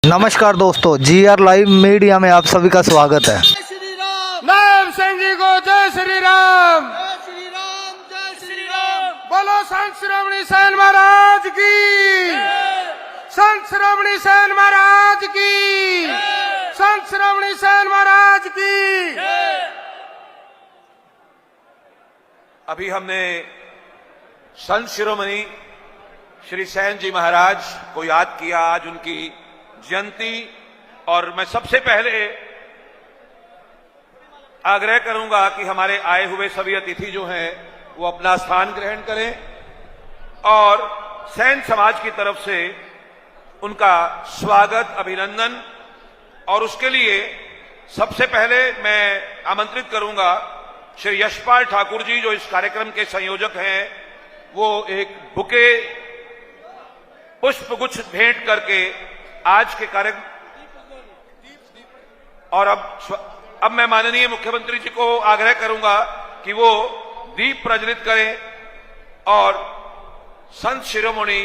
नमस्कार दोस्तों, GR live media में आप सभी का स्वागत है। श्री राम नाम सिंह जी को जय श्री राम। जय श्री राम जय श्री राम। बोलो संत शिरोमणि सेन महाराज की, संत शिरोमणि सेन महाराज की, संत शिरोमणि सेन महाराज की। अभी हमने संत शिरोमणि श्री सेन जी महाराज को याद किया, आज उनकी जयंती। और मैं सबसे पहले आग्रह करूंगा कि हमारे आए हुए सभी अतिथि जो हैं वो अपना स्थान ग्रहण करें और सेन समाज की तरफ से उनका स्वागत, अभिनंदन। और उसके लिए सबसे पहले मैं आमंत्रित करूंगा श्री यशपाल ठाकुर जी, जो इस कार्यक्रम के संयोजक हैं, वो एक बुके पुष्पगुच्छ भेंट करके आज के कार्यक्रम। और अब मैं माननीय मुख्यमंत्री जी को आग्रह करूंगा कि वो दीप प्रज्वलित करें और संत शिरोमणि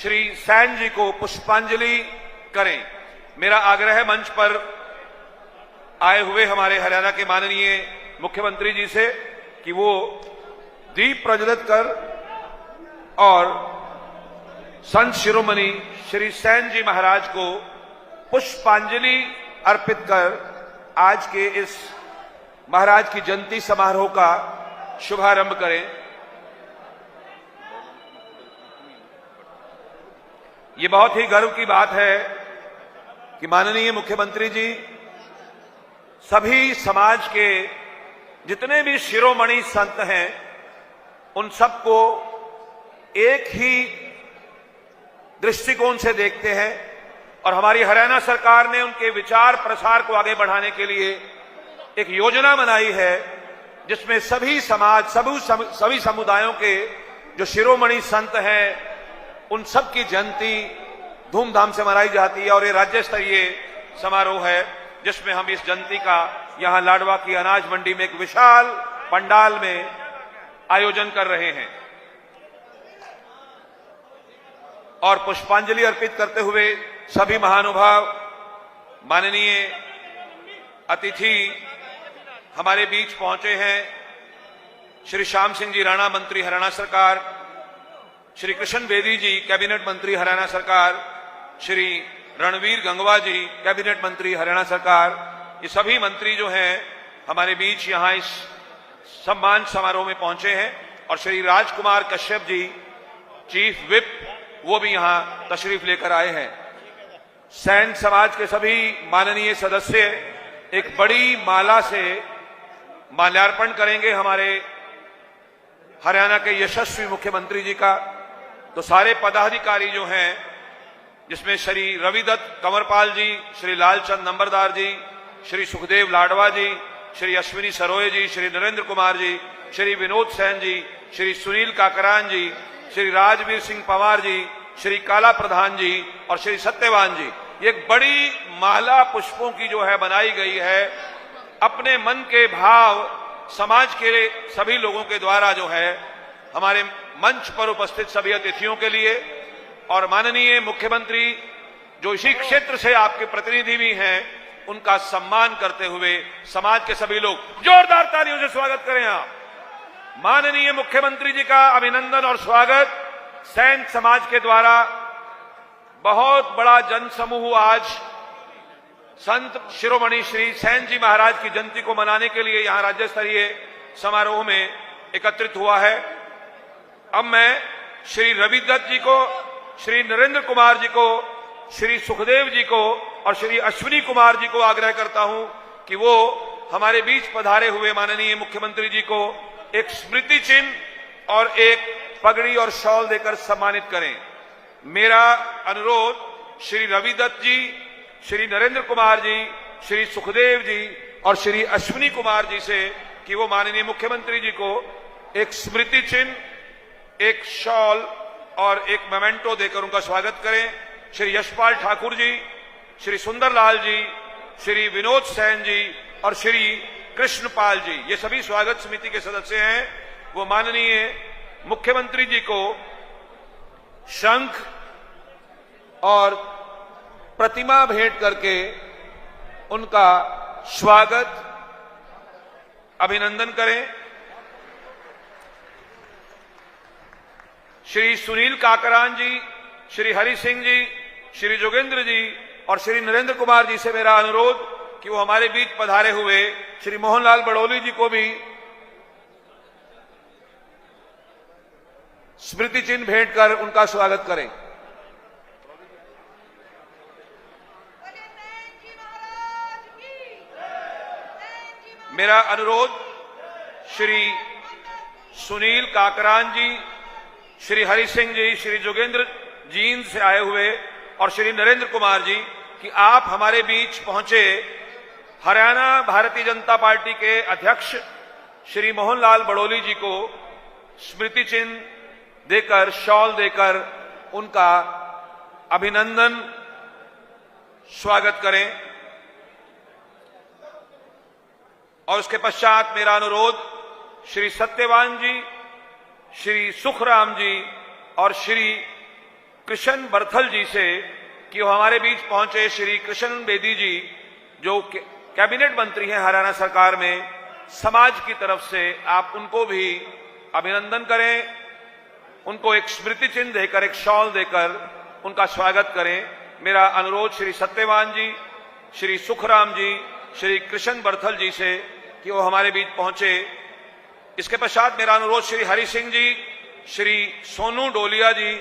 श्री सेन जी को पुष्पांजलि करें। मेरा आग्रह है मंच पर आए हुए हमारे हरियाणा के माननीय मुख्यमंत्री जी से कि वो दीप प्रज्वलित कर और संत शिरोमणि श्री सेन जी महाराज को पुष्पांजलि अर्पित कर आज के इस महाराज की जयंती समारोह का शुभारंभ करें। ये बहुत ही गर्व की बात है कि माननीय मुख्यमंत्री जी सभी समाज के जितने भी शिरोमणि संत हैं उन सबको एक ही दृष्टिकोण से देखते हैं। और हमारी हरियाणा सरकार ने उनके विचार प्रसार को आगे बढ़ाने के लिए एक योजना बनाई है जिसमें सभी समाज, सभी समुदायों के जो शिरोमणि संत हैं उन सब की जयंती धूमधाम से मनाई जाती है। और ये राज्य स्तरीय समारोह है जिसमें हम इस जयंती का यहां लाडवा की अनाज मंडी में एक विशाल पंडाल में आयोजन कर रहे हैं। और पुष्पांजलि अर्पित करते हुए सभी महानुभाव, माननीय अतिथि हमारे बीच पहुंचे हैं। श्री श्याम सिंह जी राणा, मंत्री हरियाणा सरकार, श्री कृष्ण बेदी जी, कैबिनेट मंत्री हरियाणा सरकार, श्री रणवीर गंगवा जी, कैबिनेट मंत्री हरियाणा सरकार। ये सभी मंत्री जो हैं हमारे बीच यहां इस सम्मान समारोह में पहुंचे हैं। और श्री राजकुमार कश्यप जी, चीफ विप, वो भी यहां तशरीफ लेकर आए हैं। सेन समाज के सभी माननीय सदस्य एक बड़ी माला से माल्यार्पण करेंगे हमारे हरियाणा के यशस्वी मुख्यमंत्री जी का। तो सारे पदाधिकारी जो हैं, जिसमें श्री रविदत्त कंवरपाल जी, श्री लालचंद नंबरदार जी, श्री सुखदेव लाडवा जी, श्री अश्विनी सरोये जी, श्री नरेंद्र कुमार जी, श्री विनोद सेन जी, श्री सुनील काकरान जी, श्री राजवीर सिंह पंवार जी, श्री काला प्रधान जी और श्री सत्यवान जी, एक बड़ी माला पुष्पों की जो है बनाई गई है अपने मन के भाव समाज के सभी लोगों के द्वारा जो है हमारे मंच पर उपस्थित सभी अतिथियों के लिए। और माननीय मुख्यमंत्री जो इसी क्षेत्र से आपके प्रतिनिधि भी हैं उनका सम्मान करते हुए समाज के सभी लोग जोरदार तालियों से स्वागत करें। आप माननीय मुख्यमंत्री जी का अभिनंदन और स्वागत। सेन समाज के द्वारा बहुत बड़ा जनसमूह आज संत शिरोमणि श्री सेन जी महाराज की जयंती को मनाने के लिए यहां राज्य स्तरीय समारोह में एकत्रित हुआ है। अब मैं श्री रविदत्त जी को, श्री नरेंद्र कुमार जी को, श्री सुखदेव जी को और श्री अश्विनी कुमार जी को आग्रह करता हूं कि वो हमारे बीच पधारे हुए माननीय मुख्यमंत्री जी को एक स्मृति चिन्ह और एक पगड़ी और शॉल देकर सम्मानित करें। मेरा अनुरोध श्री रविदत्त जी, श्री नरेंद्र कुमार जी, श्री सुखदेव जी और श्री अश्विनी कुमार जी से कि वो माननीय मुख्यमंत्री जी को एक स्मृति चिन्ह, एक शॉल और एक मेमेंटो देकर उनका स्वागत करें। श्री यशपाल ठाकुर जी, श्री सुंदरलाल जी, श्री विनोद सेन जी और श्री कृष्णपाल जी, ये सभी स्वागत समिति के सदस्य हैं। वो माननीय मुख्यमंत्री जी को शंख और प्रतिमा भेंट करके उनका स्वागत अभिनंदन करें। श्री सुनील काकरान जी, श्री हरि सिंह जी, श्री जोगेंद्र जी और श्री नरेंद्र कुमार जी से मेरा अनुरोध कि वो हमारे बीच पधारे हुए श्री मोहनलाल बड़ौली जी को भी स्मृति चिन्ह भेंट कर उनका स्वागत करें। मेरा अनुरोध श्री सुनील काकरान जी, श्री हरि सिंह जी, श्री जोगेंद्र जींद से आए हुए और श्री नरेंद्र कुमार जी कि आप हमारे बीच पहुंचे हरियाणा भारतीय जनता पार्टी के अध्यक्ष श्री मोहनलाल बड़ौली जी को स्मृति चिन्ह देकर, शॉल देकर उनका अभिनंदन स्वागत करें। और उसके पश्चात मेरा अनुरोध श्री सत्यवान जी, श्री सुखराम जी और श्री कृष्ण बरथल जी से कि वो हमारे बीच पहुंचे श्री कृष्ण बेदी जी जो कैबिनेट मंत्री हैं हरियाणा सरकार में, समाज की तरफ से आप उनको भी अभिनंदन करें, उनको एक स्मृति चिन्ह देकर, एक शॉल देकर उनका स्वागत करें। मेरा अनुरोध श्री सत्यवान जी, श्री सुखराम जी, श्री कृष्ण बरथल जी से कि वो हमारे बीच पहुंचे। इसके पश्चात मेरा अनुरोध श्री हरि सिंह जी, श्री सोनू डोलिया जी।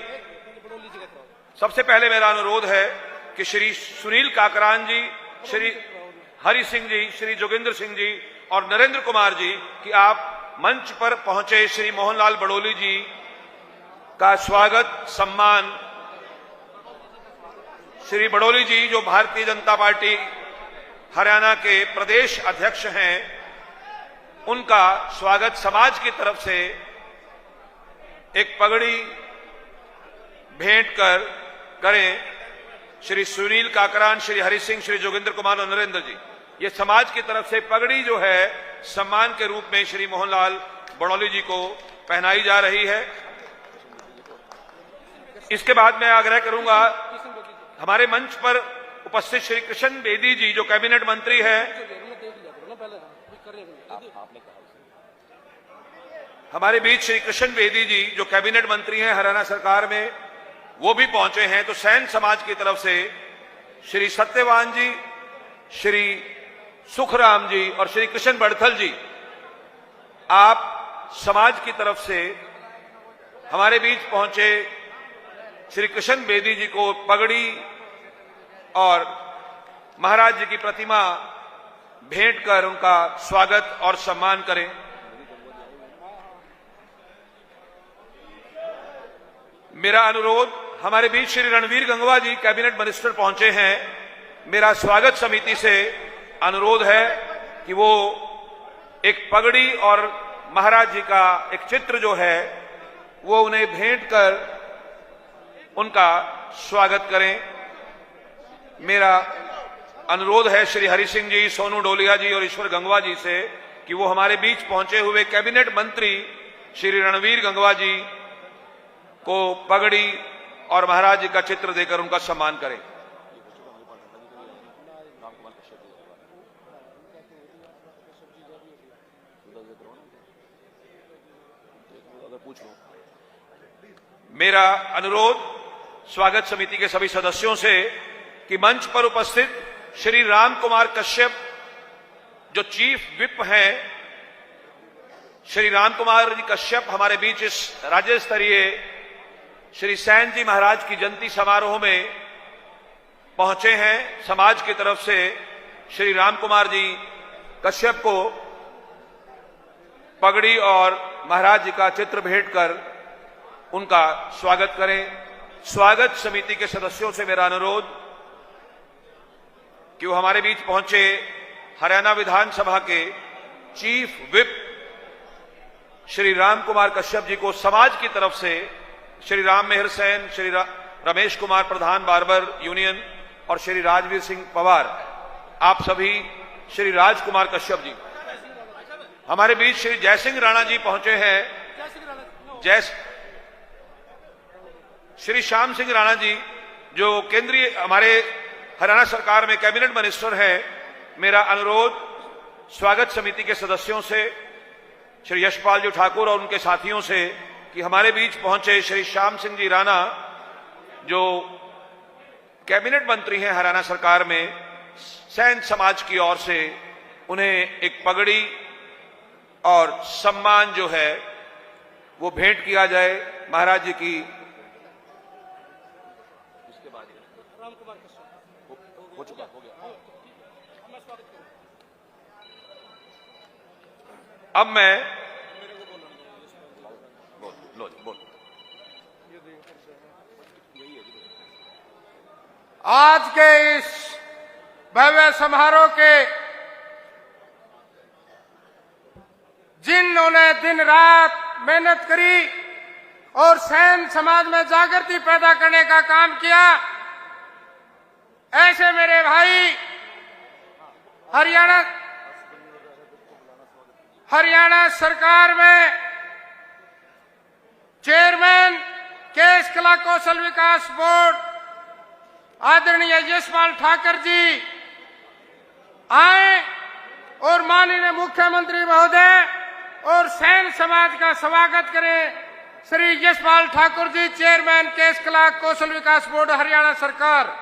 सबसे पहले मेरा अनुरोध है कि श्री सुनील काकरान जी, श्री हरि सिंह जी, श्री जोगेंद्र सिंह जी और नरेंद्र कुमार जी कि आप मंच पर पहुंचे श्री मोहनलाल बड़ौली जी का स्वागत, सम्मान। श्री बड़ौली जी जो भारतीय जनता पार्टी हरियाणा के प्रदेश अध्यक्ष हैं, उनका स्वागत समाज की तरफ से एक पगड़ी भेंट कर करें। श्री सुनील काकरान, श्री हरि सिंह, श्री जोगेंद्र कुमार और नरेंद्र जी, ये समाज की तरफ से पगड़ी जो है सम्मान के रूप में श्री मोहनलाल बड़ौली जी को पहनाई जा रही है। इसके बाद मैं आग्रह करूंगा हमारे मंच पर उपस्थित श्री कृष्ण बेदी जी जो कैबिनेट मंत्री है, हमारे बीच श्री कृष्ण बेदी जी जो कैबिनेट मंत्री हैं हरियाणा सरकार में, वो भी पहुंचे हैं। तो सैन समाज की तरफ से श्री सत्यवान जी, श्री सुखराम जी और श्री कृष्ण बड़थल जी, आप समाज की तरफ से हमारे बीच पहुंचे श्री कृष्ण बेदी जी को पगड़ी और महाराज जी की प्रतिमा भेंट कर उनका स्वागत और सम्मान करें। मेरा अनुरोध, हमारे बीच श्री रणवीर गंगवा जी कैबिनेट मिनिस्टर पहुंचे हैं। मेरा स्वागत समिति से अनुरोध है कि वो एक पगड़ी और महाराज जी का एक चित्र जो है वो उन्हें भेंट कर उनका स्वागत करें। मेरा अनुरोध है श्री हरि सिंह जी, सोनू डोलिया जी और ईश्वर गंगवा जी से कि वो हमारे बीच पहुंचे हुए कैबिनेट मंत्री श्री रणवीर गंगवा जी को पगड़ी और महाराज जी का चित्र देकर उनका सम्मान करें। मेरा अनुरोध स्वागत समिति के सभी सदस्यों से कि मंच पर उपस्थित श्री राम कुमार कश्यप जो चीफ विप हैं, श्री राम कुमार जी कश्यप हमारे बीच इस राज्य स्तरीय श्री सैन जी महाराज की जयंती समारोह में पहुंचे हैं। समाज की तरफ से श्री राम कुमार जी कश्यप को पगड़ी और महाराज जी का चित्र भेंट कर उनका स्वागत करें। स्वागत समिति के सदस्यों से मेरा अनुरोध कि वो हमारे बीच पहुंचे हरियाणा विधानसभा के चीफ विप श्री राम कुमार कश्यप जी को समाज की तरफ से श्री राम मेहर सेन, श्री रमेश कुमार प्रधान बार्बर यूनियन और श्री राजवीर सिंह पवार, आप सभी श्री राजकुमार कश्यप जी, हमारे बीच श्री जयसिंह राणा जी पहुंचे हैं। श्री श्याम सिंह राणा जी जो केंद्रीय हमारे हरियाणा सरकार में कैबिनेट मिनिस्टर हैं, मेरा अनुरोध स्वागत समिति के सदस्यों से, श्री यशपाल जी ठाकुर और उनके साथियों से, कि हमारे बीच पहुंचे श्री श्याम सिंह जी राणा, जो कैबिनेट मंत्री हैं हरियाणा सरकार में, सैन समाज की ओर से उन्हें एक पगड़ी और सम्मान जो है वो भेंट किया जाए महाराज जी की। उसके बाद हो चुका, हो गया। अब मैं बोल आज के इस भव्य समारोह के जिन्होंने दिन रात मेहनत करी और सैन समाज में जागृति पैदा करने का काम किया, ऐसे मेरे भाई हरियाणा सरकार में चेयरमैन केस कला कौशल विकास बोर्ड आदरणीय यशपाल ठाकुर जी आए और माननीय मुख्यमंत्री महोदय और सैन समाज का स्वागत करें। श्री यशपाल ठाकुर जी, चेयरमैन केस कला कौशल विकास बोर्ड हरियाणा सरकार।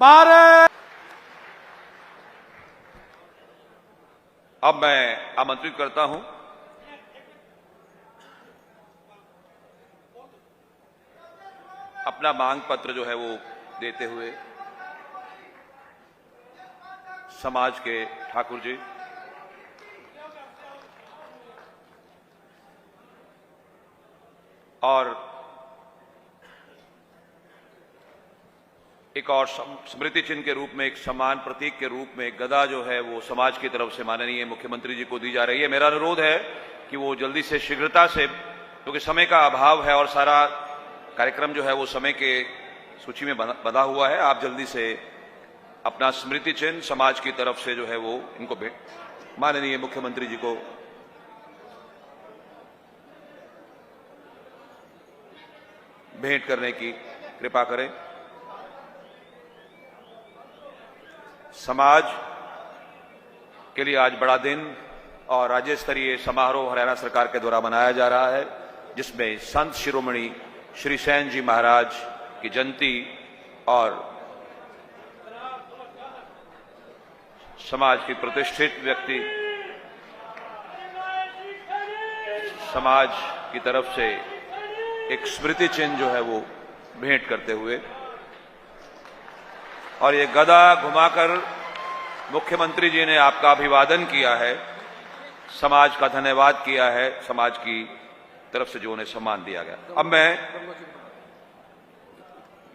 भारत। अब मैं आमंत्रित करता हूं अपना मांग पत्र जो है वो देते हुए समाज के ठाकुर जी। और एक और स्मृति चिन्ह के रूप में, एक सम्मान प्रतीक के रूप में गदा जो है वो समाज की तरफ से माननीय मुख्यमंत्री जी को दी जा रही है। मेरा अनुरोध है कि वो जल्दी से, शीघ्रता से, क्योंकि समय का अभाव है और सारा कार्यक्रम जो है वो समय के सूची में बंधा हुआ है, आप जल्दी से अपना स्मृति चिन्ह समाज की तरफ से जो है वो इनको माननीय मुख्यमंत्री जी को भेंट करने की कृपा करें। समाज के लिए आज बड़ा दिन और राज्य स्तरीय समारोह हरियाणा सरकार के द्वारा मनाया जा रहा है, जिसमें संत शिरोमणि श्री सैन जी महाराज की जयंती और समाज की प्रतिष्ठित व्यक्ति समाज की तरफ से एक स्मृति चिन्ह जो है वो भेंट करते हुए, और ये गदा घुमाकर मुख्यमंत्री जी ने आपका अभिवादन किया है, समाज का धन्यवाद किया है, समाज की तरफ से जो उन्हें सम्मान दिया गया। अब मैं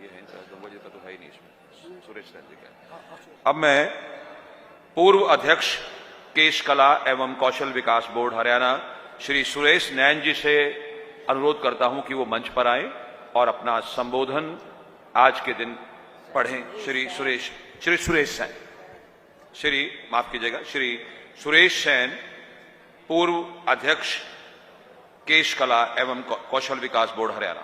ये है गंगवा जी का तो है ही नहीं इसमें, सुरेश सैन जी का। अब मैं पूर्व अध्यक्ष केश कला एवं कौशल विकास बोर्ड हरियाणा श्री सुरेश नैन जी से अनुरोध करता हूं कि वो मंच पर आए और अपना संबोधन आज के दिन पढ़ें। श्री सुरेश सैन, पूर्व अध्यक्ष केश कला एवं कौशल विकास बोर्ड हरियाणा।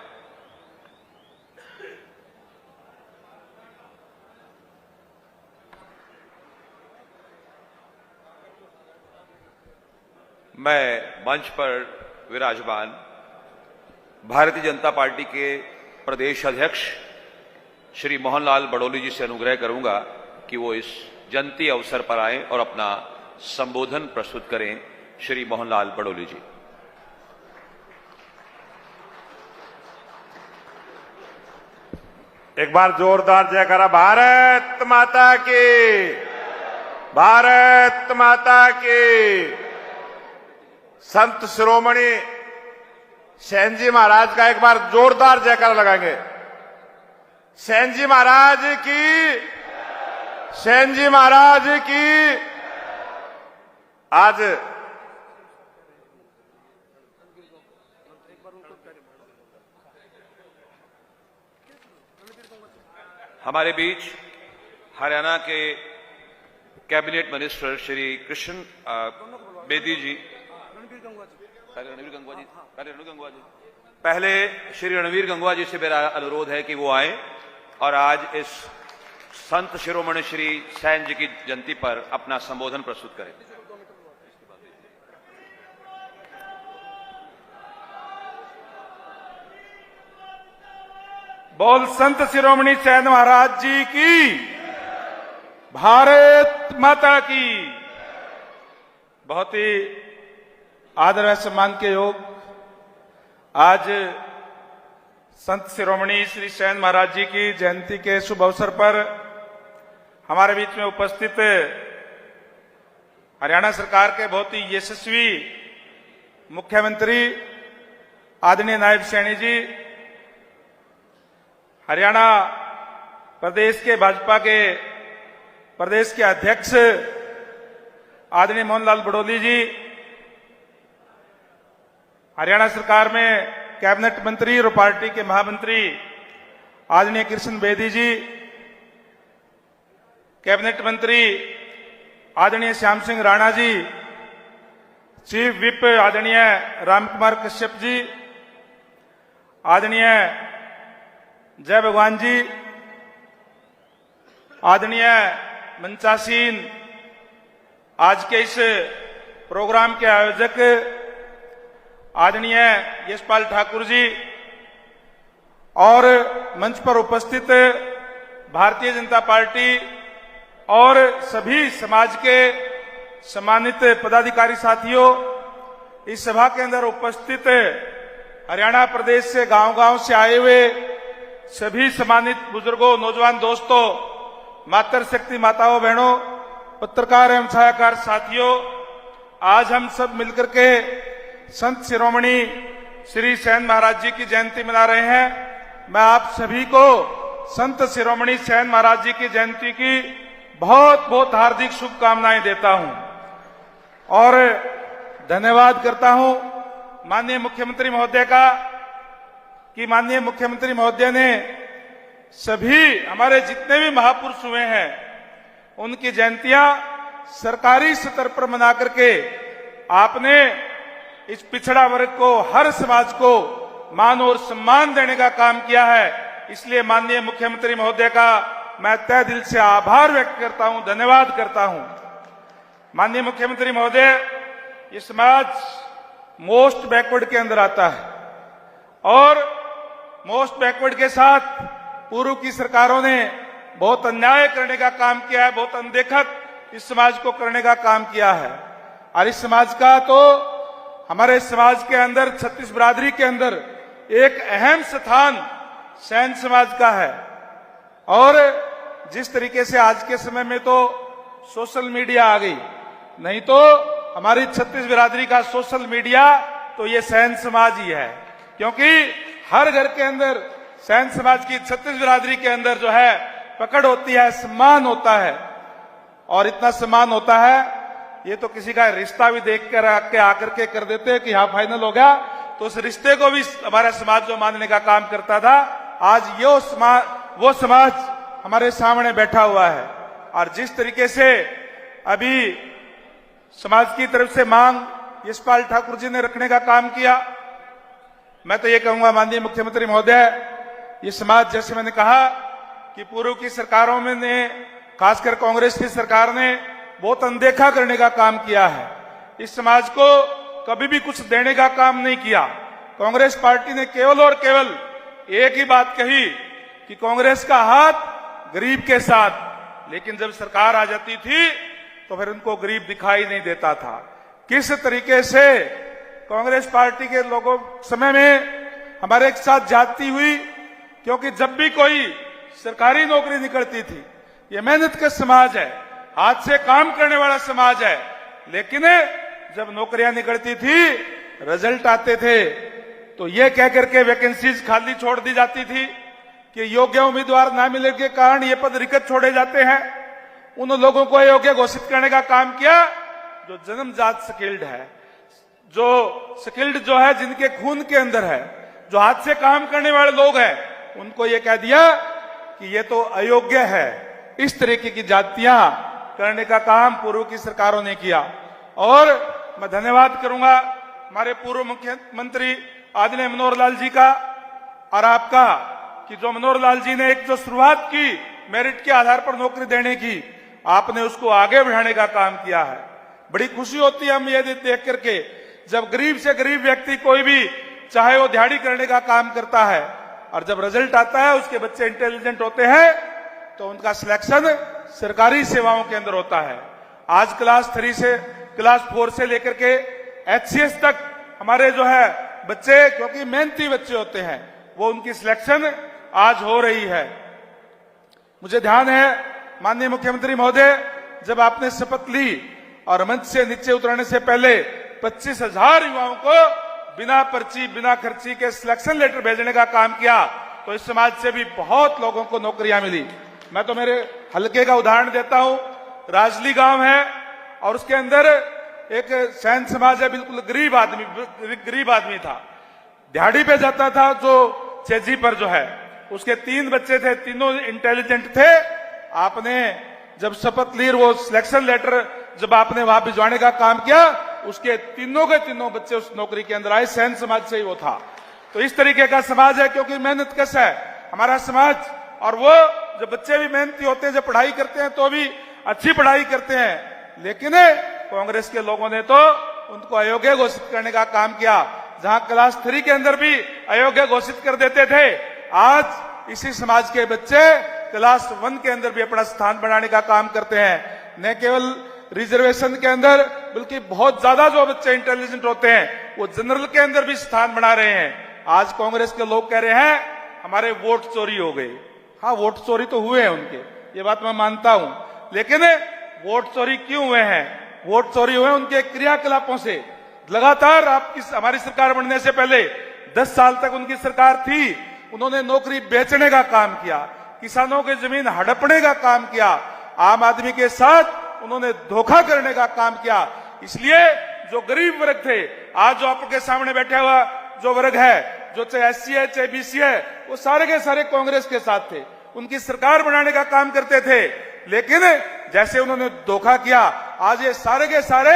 मैं मंच पर विराजमान भारतीय जनता पार्टी के प्रदेश अध्यक्ष श्री मोहनलाल बड़ोली जी से अनुग्रह करूंगा कि वो इस जयंती अवसर पर आए और अपना संबोधन प्रस्तुत करें। श्री मोहनलाल बड़ोली जी। एक बार जोरदार जयकारा। भारत माता की, भारत माता की। संत शिरोमणि सैन जी महाराज का एक बार जोरदार जयकारा लगाएंगे। सैन जी महाराज की, सैन जी महाराज की। आज हमारे बीच हरियाणा के कैबिनेट मिनिस्टर श्री कृष्ण बेदी जी, पहले श्री रणवीर गंगवा जी से मेरा अनुरोध है कि वो आए और आज इस संत शिरोमणि श्री सैन जी की जयंती पर अपना संबोधन प्रस्तुत करें। बोल संत शिरोमणि सैन महाराज जी की, भारत माता की। बहुत ही आदर व सम्मान के योग आज संत शिरोमणि श्री सैन महाराज जी की जयंती के शुभ अवसर पर हमारे बीच में उपस्थित हरियाणा सरकार के बहुत ही यशस्वी मुख्यमंत्री आदरणीय नायब सैनी जी, हरियाणा प्रदेश के भाजपा के प्रदेश के अध्यक्ष आदरणीय मोहनलाल बड़ोली जी, हरियाणा सरकार में कैबिनेट मंत्री और पार्टी के महामंत्री आदरणीय कृष्ण बेदी जी, कैबिनेट मंत्री आदरणीय श्याम सिंह राणा जी, चीफ विप आदरणीय रामकुमार कश्यप जी, आदरणीय जय भगवान जी, आदरणीय मंचासीन, आज के इस प्रोग्राम के आयोजक आदरणीय यशपाल ठाकुर जी और मंच पर उपस्थित भारतीय जनता पार्टी और सभी समाज के सम्मानित पदाधिकारी साथियों, इस सभा के अंदर उपस्थित हरियाणा प्रदेश से गांव-गांव से आए हुए सभी सम्मानित बुजुर्गों, नौजवान दोस्तों, मातृशक्ति माताओं बहनों, पत्रकार एवं छायाकार साथियों, आज हम सब मिलकर के संत शिरोमणि श्री सैन महाराज जी की जयंती मना रहे हैं। मैं आप सभी को संत शिरोमणि सैन महाराज जी की जयंती की बहुत बहुत हार्दिक शुभकामनाएं देता हूं और धन्यवाद करता हूं माननीय मुख्यमंत्री महोदय का कि माननीय मुख्यमंत्री महोदय ने सभी हमारे जितने भी महापुरुष हुए हैं उनकी जयंतियां सरकारी स्तर पर मना करके आपने इस पिछड़ा वर्ग को, हर समाज को मान और सम्मान देने का काम किया है। इसलिए माननीय मुख्यमंत्री महोदय का मैं तहे दिल से आभार व्यक्त करता हूं, धन्यवाद करता हूं। माननीय मुख्यमंत्री महोदय, ये समाज मोस्ट बैकवर्ड के अंदर आता है और मोस्ट बैकवर्ड के साथ पूर्व की सरकारों ने बहुत अन्याय करने का काम किया है, बहुत अनदेखा इस समाज को करने का काम किया है। और इस समाज का तो हमारे समाज के अंदर, छत्तीस बिरादरी के अंदर एक अहम स्थान सैन समाज का है। और जिस तरीके से आज के समय में तो सोशल मीडिया आ गई, नहीं तो हमारी छत्तीस बिरादरी का सोशल मीडिया तो ये सैन समाज ही है, क्योंकि हर घर के अंदर सैन समाज की, छत्तीस बिरादरी के अंदर जो है पकड़ होती है, सम्मान होता है। और इतना सम्मान होता है, ये तो किसी का रिश्ता भी देख कर आकर के कर देते हैं कि हाँ फाइनल हो गया, तो उस रिश्ते को भी हमारा समाज जो मानने का काम करता था, आज ये वो समाज हमारे सामने बैठा हुआ है। और जिस तरीके से अभी समाज की तरफ से मांग यशपाल ठाकुर जी ने रखने का काम किया, मैं तो ये कहूंगा माननीय मुख्यमंत्री महोदय, ये समाज, जैसे मैंने कहा कि पूर्व की सरकारों में ने, खासकर कांग्रेस की सरकार ने बहुत अनदेखा करने का काम किया है। इस समाज को कभी भी कुछ देने का काम नहीं किया। कांग्रेस पार्टी ने केवल और केवल एक ही बात कही कि कांग्रेस का हाथ गरीब के साथ, लेकिन जब सरकार आ जाती थी तो फिर उनको गरीब दिखाई नहीं देता था। किस तरीके से कांग्रेस पार्टी के लोगों समय में हमारे एक साथ जाती हुई, क्योंकि जब भी कोई सरकारी नौकरी निकलती थी, ये मेहनत का समाज है, हाथ से काम करने वाला समाज है, लेकिन जब नौकरियां निकलती थी, रिजल्ट आते थे, तो ये कह करके वैकेंसीज खाली छोड़ दी जाती थी कि योग्य उम्मीदवार न मिलने के कारण ये पद रिक्त छोड़े जाते हैं। उन लोगों को अयोग्य घोषित करने का काम किया जो जन्मजात स्किल्ड है, जो स्किल्ड जो है, जिनके खून के अंदर है, जो हाथ से काम करने वाले लोग हैं, उनको ये कह दिया कि ये तो अयोग्य है। इस तरीके की जातियां करने का काम पूर्व की सरकारों ने किया। और मैं धन्यवाद करूंगा हमारे पूर्व मुख्यमंत्री आदरणीय मनोहर लाल जी का और आपका, कि जो मनोहर लाल जी ने एक जो शुरुआत की मेरिट के आधार पर नौकरी देने की, आपने उसको आगे बढ़ाने का काम किया है। बड़ी खुशी होती है हम ये देख करके, जब गरीब से गरीब व्यक्ति कोई भी चाहे वो दिहाड़ी करने का काम करता है और जब रिजल्ट आता है उसके बच्चे इंटेलिजेंट होते हैं तो उनका सिलेक्शन सरकारी सेवाओं के अंदर होता है। आज क्लास 3 से क्लास 4 से लेकर के HCS तक हमारे जो है बच्चे, क्योंकि मेहनती बच्चे होते हैं, वो उनकी सिलेक्शन आज हो रही है। मुझे ध्यान है माननीय मुख्यमंत्री महोदय, जब आपने शपथ ली और मंच से नीचे उतरने से पहले 25,000 युवाओं को बिना पर्ची बिना खर्ची के सिलेक्शन लेटर भेजने का काम किया, तो इस समाज से भी बहुत लोगों को नौकरियां मिली। मैं तो मेरे हलके का उदाहरण देता हूं, राजली गांव है और उसके अंदर एक सैन समाज है, बिल्कुल गरीब आदमी था, दिहाड़ी पे जाता था, जो चेजी पर जो है, उसके 3 बच्चे थे, तीनों इंटेलिजेंट थे। आपने जब शपथ ली, वो सिलेक्शन लेटर जब आपने वहां भिजवाने का काम किया, उसके तीनों के तीनों बच्चे उस नौकरी के अंदर आए, सैन समाज से ही वो था। तो इस तरीके का समाज है, क्योंकि मेहनत कश है हमारा समाज, और वो जो बच्चे भी मेहनती होते हैं, जब पढ़ाई करते हैं तो भी अच्छी पढ़ाई करते हैं। लेकिन कांग्रेस के लोगों ने तो उनको अयोग्य घोषित करने का काम किया। जहां क्लास 3 के अंदर भी अयोग्य घोषित कर देते थे, आज इसी समाज के बच्चे क्लास 1 के अंदर भी अपना स्थान बनाने का काम करते हैं। न केवल रिजर्वेशन के अंदर, बल्कि बहुत ज्यादा जो बच्चे इंटेलिजेंट होते हैं वो जनरल के अंदर भी स्थान बना रहे हैं। आज कांग्रेस के लोग कह रहे हैं हमारे वोट चोरी हो गए। हाँ, वोट चोरी तो हुए हैं उनके, ये बात मैं मानता हूं, लेकिन वोट चोरी क्यों हुए हैं? वोट चोरी हुए उनके क्रियाकलापों से। लगातार हमारी सरकार बनने से पहले 10 साल तक उनकी सरकार थी, उन्होंने नौकरी बेचने का काम किया, किसानों की जमीन हड़पने का काम किया, आम आदमी के साथ उन्होंने धोखा करने का काम किया। इसलिए जो गरीब वर्ग थे, आज जो आपके सामने बैठा हुआ जो वर्ग है, जो चाहे SC है चाहे BC है, वो सारे के सारे कांग्रेस के साथ थे, उनकी सरकार बनाने का काम करते थे। लेकिन जैसे उन्होंने धोखा किया, आज ये सारे के सारे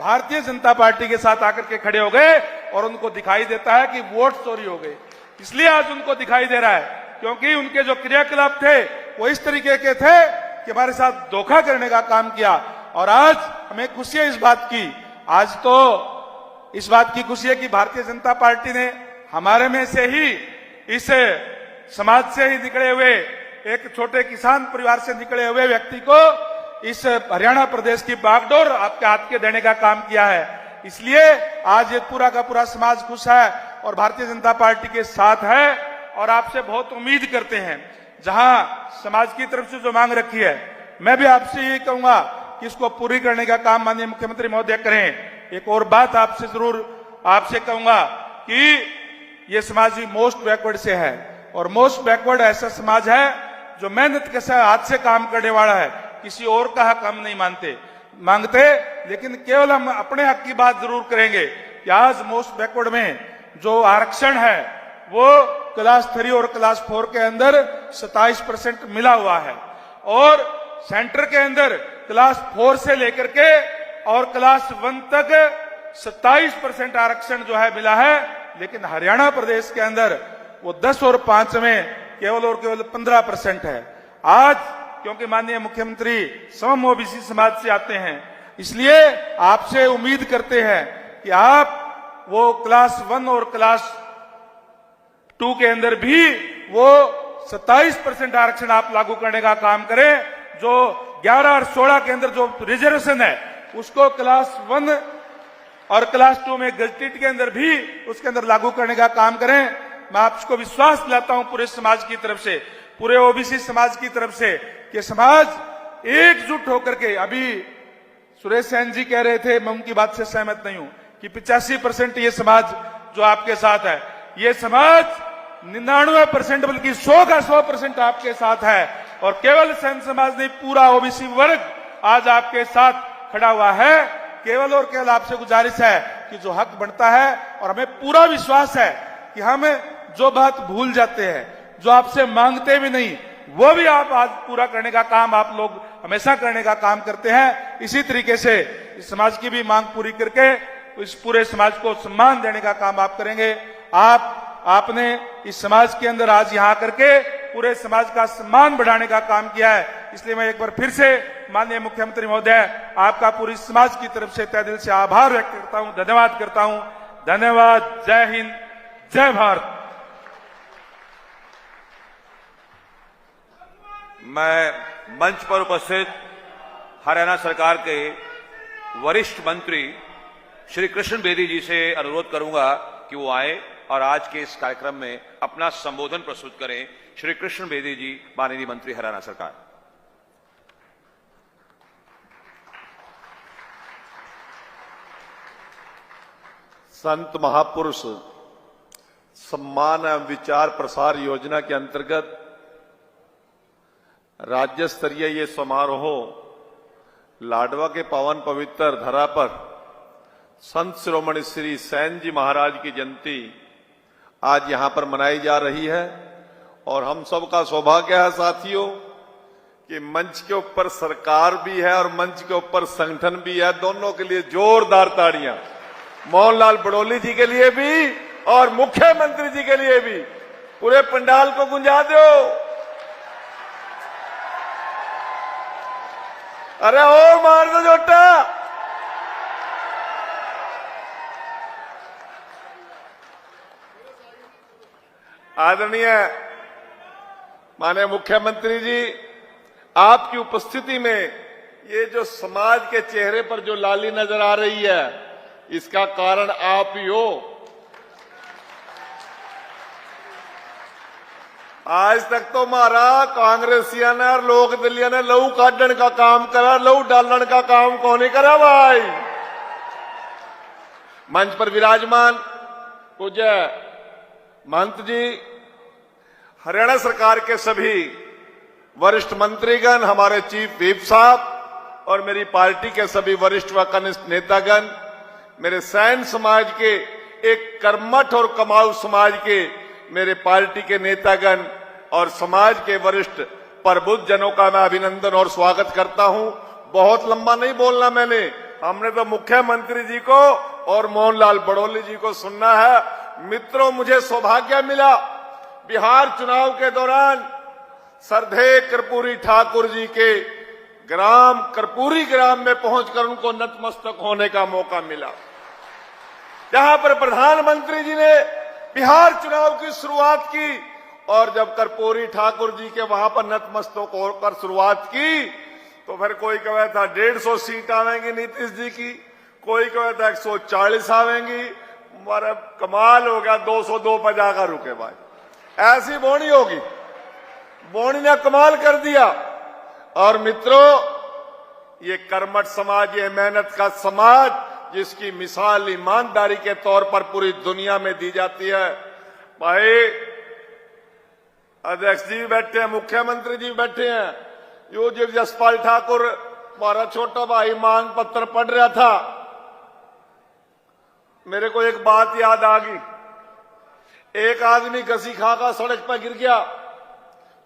भारतीय जनता पार्टी के साथ आकर के खड़े हो गए और उनको दिखाई देता है कि वोट चोरी हो गए। इसलिए आज उनको दिखाई दे रहा है, क्योंकि उनके जो क्रियाकलाप थे वो इस तरीके के थे कि हमारे साथ धोखा करने का काम किया। और आज हमें खुशी है इस बात की, आज तो इस बात की खुशी है कि भारतीय जनता पार्टी ने हमारे में से ही, इस समाज से ही निकले हुए, एक छोटे किसान परिवार से निकले हुए व्यक्ति को इस हरियाणा प्रदेश की बागडोर आपके हाथ के देने का काम किया है। इसलिए आज ये पूरा का पूरा समाज खुश है और भारतीय जनता पार्टी के साथ है, और आपसे बहुत उम्मीद करते हैं। जहां समाज की तरफ से जो मांग रखी है, मैं भी आपसे ये कहूंगा कि इसको पूरी करने का काम माननीय मुख्यमंत्री महोदय करें। एक और बात आपसे जरूर आपसे कहूंगा कि ये समाज ही मोस्ट बैकवर्ड से है, और मोस्ट बैकवर्ड ऐसा समाज है जो मेहनत के साथ हाथ से काम करने वाला है, किसी और का हक हम नहीं मांगते, लेकिन केवल हम अपने हक की बात जरूर करेंगे कि आज मोस्ट बैकवर्ड में जो आरक्षण है वो क्लास 3 और क्लास 4 के अंदर 27% मिला हुआ है, और सेंटर के अंदर क्लास 4 से लेकर के और क्लास 1 तक 27% आरक्षण जो है मिला है। लेकिन हरियाणा प्रदेश के अंदर वो 10 और 5 में केवल और केवल 15% है। आज क्योंकि माननीय मुख्यमंत्री समम ओबीसी समाज से आते हैं, इसलिए आपसे उम्मीद करते हैं कि आप वो क्लास 1 और क्लास 2 के अंदर भी वो 27% आरक्षण आप लागू करने का काम करें। जो 11 और 16 के अंदर जो रिजर्वेशन है उसको क्लास 1 और क्लास 2 में गजटेड के अंदर भी उसके अंदर लागू करने का काम करें। मैं आपको विश्वास दिलाता हूं पूरे समाज की तरफ से, पूरे ओबीसी समाज की तरफ से, कि समाज एकजुट होकर के, अभी सुरेश सेन जी कह रहे थे, मैं उनकी बात से सहमत नहीं हूं कि 85% ये समाज जो आपके साथ है, ये समाज 99% बल्कि 100 का 100% आपके साथ है। और केवल सेन समाज नहीं, पूरा ओबीसी वर्ग आज आपके साथ खड़ा हुआ है। केवल और केवल आपसे गुजारिश है कि जो हक बनता है, और हमें पूरा विश्वास है कि हम जो बात भूल जाते हैं, जो आपसे मांगते भी नहीं, वो भी आप आज पूरा करने का काम आप लोग हमेशा करने का काम करते हैं। इसी तरीके से इस समाज की भी मांग पूरी करके इस पूरे समाज को सम्मान देने का काम आप करेंगे। आपने इस समाज के अंदर आज यहां करके पूरे समाज का सम्मान बढ़ाने का काम किया है। इसलिए मैं एक बार फिर से माननीय मुख्यमंत्री महोदय आपका पूरी समाज की तरफ से तहे दिल से आभार व्यक्त करता हूं, धन्यवाद करता हूं। धन्यवाद। जय हिंद, जय भारत। मैं मंच पर उपस्थित हरियाणा सरकार के वरिष्ठ मंत्री श्री कृष्ण बेदी जी से अनुरोध करूंगा कि वो आए और आज के इस कार्यक्रम में अपना संबोधन प्रस्तुत करें। श्री कृष्ण बेदी जी, माननीय मंत्री हरियाणा सरकार। संत महापुरुष सम्मान एवं विचार प्रसार योजना के अंतर्गत राज्य स्तरीय ये समारोह लाडवा के पावन पवित्र धरा पर संत शिरोमणि श्री सैन जी महाराज की जयंती आज यहां पर मनाई जा रही है। और हम सबका सौभाग्य है साथियों कि मंच के ऊपर सरकार भी है और मंच के ऊपर संगठन भी है। दोनों के लिए जोरदार ताड़ियां, मोहनलाल बड़ोली जी के लिए भी और मुख्यमंत्री जी के लिए भी। पूरे पंडाल को गुंजा दो। अरे और मार दो जोटा। आदरणीय माननीय मुख्यमंत्री जी, आपकी उपस्थिति में ये जो समाज के चेहरे पर जो लाली नजर आ रही है, इसका कारण आप ही हो। आज तक तो हमारा कांग्रेसिया ने और लोकदलिया ने लहू काटने का काम करा, लहू डालने का काम कौन करा भाई। मंच पर विराजमान पूज्य महंत जी, हरियाणा सरकार के सभी वरिष्ठ मंत्रीगण, हमारे चीफ व्हिप साहब और मेरी पार्टी के सभी वरिष्ठ व कनिष्ठ नेतागण, मेरे सैन समाज के एक कर्मठ और कमाऊ समाज के मेरे पार्टी के नेतागण और समाज के वरिष्ठ प्रबुद्ध जनों का मैं अभिनंदन और स्वागत करता हूं। बहुत लंबा नहीं बोलना मैंने, हमने तो मुख्यमंत्री जी को और मोहनलाल बड़ोली जी को सुनना है। मित्रों, मुझे सौभाग्य मिला बिहार चुनाव के दौरान सरधे कर्पूरी ठाकुर जी के ग्राम कर्पूरी ग्राम में पहुंचकर उनको नतमस्तक होने का मौका मिला, जहां पर प्रधानमंत्री जी ने बिहार चुनाव की शुरुआत की। और जब कर्पूरी ठाकुर जी के वहां पर नतमस्तक होकर शुरुआत की तो फिर कोई कहे था 150 सीट आवेंगी नीतीश जी की, कोई कहे था 140 आवेंगी। हमारा कमाल हो गया, 202 पर जाकर रुके भाई। ऐसी बोनी होगी, बोनी ने कमाल कर दिया। और मित्रों, ये कर्मठ समाज, ये मेहनत का समाज, जिसकी मिसाल ईमानदारी के तौर पर पूरी दुनिया में दी जाती है। भाई अध्यक्ष जी बैठे हैं, मुख्यमंत्री जी बैठे हैं, यो जसपाल ठाकुर हमारा छोटा भाई मांग पत्र पढ़ रहा था, मेरे को एक बात याद आ गई। एक आदमी घसी खाकर सड़क पर गिर गया,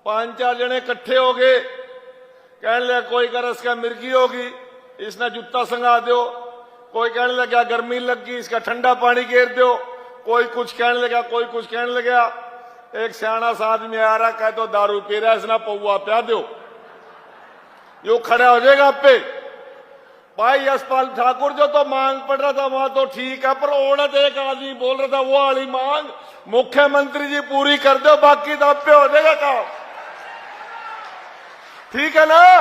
5-4 जने इकट्ठे हो गए, कहने लगे कोई कर इसका मिर्गी होगी, इसने जूता संगा दो। कोई कहने लगा गर्मी लग गई, इसका ठंडा पानी घेर दो। कोई कुछ कहने लगा, कोई कुछ कहने लगा। एक सियाना सा आदमी आ रहा, कह दो दारू पी रहा है, इसना पौवा प्या दो, यो खड़ा हो जाएगा आप पे। भाई यशपाल ठाकुर जो तो मांग पड़ रहा था वहां तो ठीक है, पर औरत एक आदमी बोल रहा था वो वाली मांग मुख्यमंत्री जी पूरी कर दो, बाकी तो आप पे हो जाएगा काम। ठीक है ना,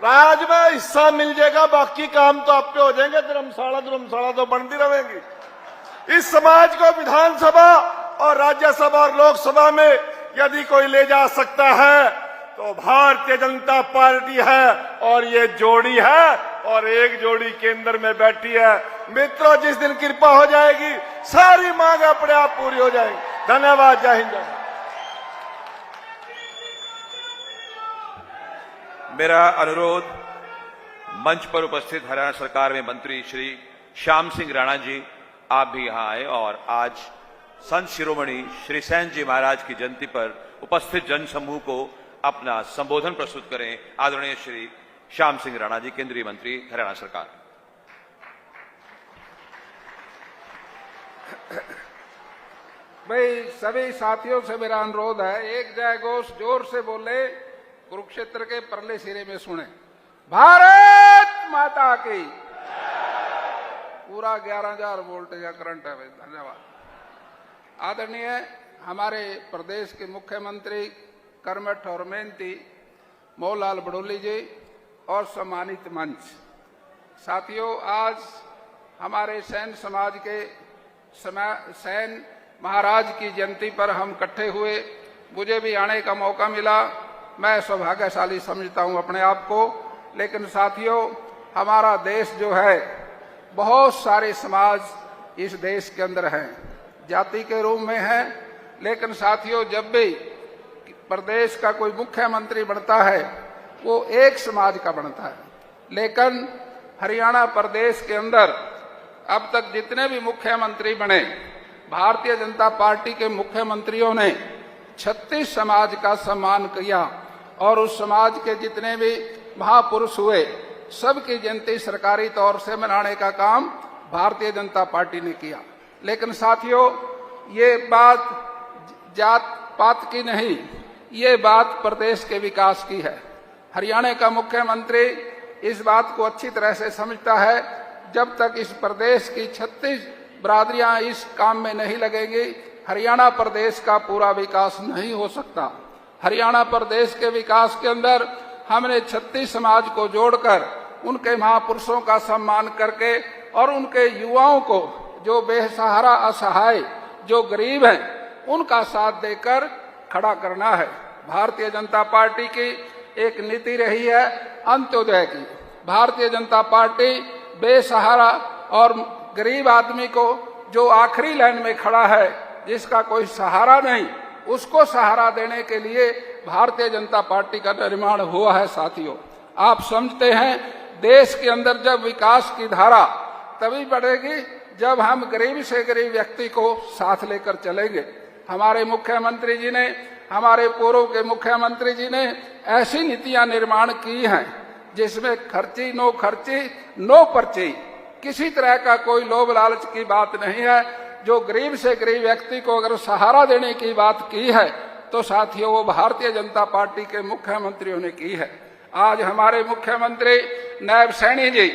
राज में हिस्सा मिल जाएगा, बाकी काम तो आप पे हो जाएंगे। धर्मशाला तो बनती रहेंगी। इस समाज को विधानसभा और राज्यसभा और लोकसभा में यदि कोई ले जा सकता है तो भारतीय जनता पार्टी है, और ये जोड़ी है, और एक जोड़ी केंद्र में बैठी है। मित्रों, जिस दिन कृपा हो जाएगी सारी मांग अपने आप पूरी हो जाएगी। धन्यवाद। जय हिंद। मेरा अनुरोध मंच पर उपस्थित हरियाणा सरकार में मंत्री श्री श्याम सिंह राणा जी, आप भी यहां आए और आज संत शिरोमणि श्री सैन जी महाराज की जयंती पर उपस्थित जन समूह को अपना संबोधन प्रस्तुत करें। आदरणीय श्री श्याम सिंह राणा जी, केंद्रीय मंत्री हरियाणा सरकार। भाई सभी साथियों से मेरा अनुरोध है, एक जय घोष जोर से बोले, कुरुक्षेत्र के परले सिरे में सुने। भारत माता की। पूरा 11,000 वोल्ट का करंट है भाई। धन्यवाद। आदरणीय हमारे प्रदेश के मुख्यमंत्री कर्मठ और मेहनती मोहनलाल बड़ोली जी और सम्मानित मंच साथियों, आज हमारे सैन समाज के सैन महाराज की जयंती पर हम इकट्ठे हुए। मुझे भी आने का मौका मिला, मैं सौभाग्यशाली समझता हूं अपने आप को। लेकिन साथियों, हमारा देश जो है, बहुत सारे समाज इस देश के अंदर हैं, जाति के रूप में हैं। लेकिन साथियों, जब भी प्रदेश का कोई मुख्यमंत्री बनता है वो एक समाज का बनता है। लेकिन हरियाणा प्रदेश के अंदर अब तक जितने भी मुख्यमंत्री बने, भारतीय जनता पार्टी के मुख्यमंत्रियों ने 36 समाज का सम्मान किया और उस समाज के जितने भी महापुरुष हुए सबकी जयंती सरकारी तौर से मनाने का काम भारतीय जनता पार्टी ने किया। लेकिन साथियों, ये बात जात पात की नहीं, ये बात प्रदेश के विकास की है। हरियाणा का मुख्यमंत्री इस बात को अच्छी तरह से समझता है, जब तक इस प्रदेश की 36 बिरादरियां इस काम में नहीं लगेंगी, हरियाणा प्रदेश का पूरा विकास नहीं हो सकता। हरियाणा प्रदेश के विकास के अंदर हमने 36 समाज को जोड़कर उनके महापुरुषों का सम्मान करके और उनके युवाओं को, जो बेसहारा असहाय, जो गरीब हैं, उनका साथ देकर खड़ा करना है। भारतीय जनता पार्टी की एक नीति रही है अंत्योदय की। भारतीय जनता पार्टी बेसहारा और गरीब आदमी को, जो आखिरी लाइन में खड़ा है, जिसका कोई सहारा नहीं, उसको सहारा देने के लिए भारतीय जनता पार्टी का निर्माण हुआ है। साथियों, आप समझते हैं, देश के अंदर जब विकास की धारा तभी बढ़ेगी जब हम गरीब से गरीब व्यक्ति को साथ लेकर चलेंगे। हमारे मुख्यमंत्री जी ने, हमारे पूर्व के मुख्यमंत्री जी ने ऐसी नीतियां निर्माण की हैं जिसमें खर्ची नो पर्ची, किसी तरह का कोई लोभ लालच की बात नहीं है। जो गरीब से गरीब व्यक्ति को अगर सहारा देने की बात की है तो साथियों, वो भारतीय जनता पार्टी के मुख्यमंत्रियों ने की है। आज हमारे मुख्यमंत्री नायब सैनी जी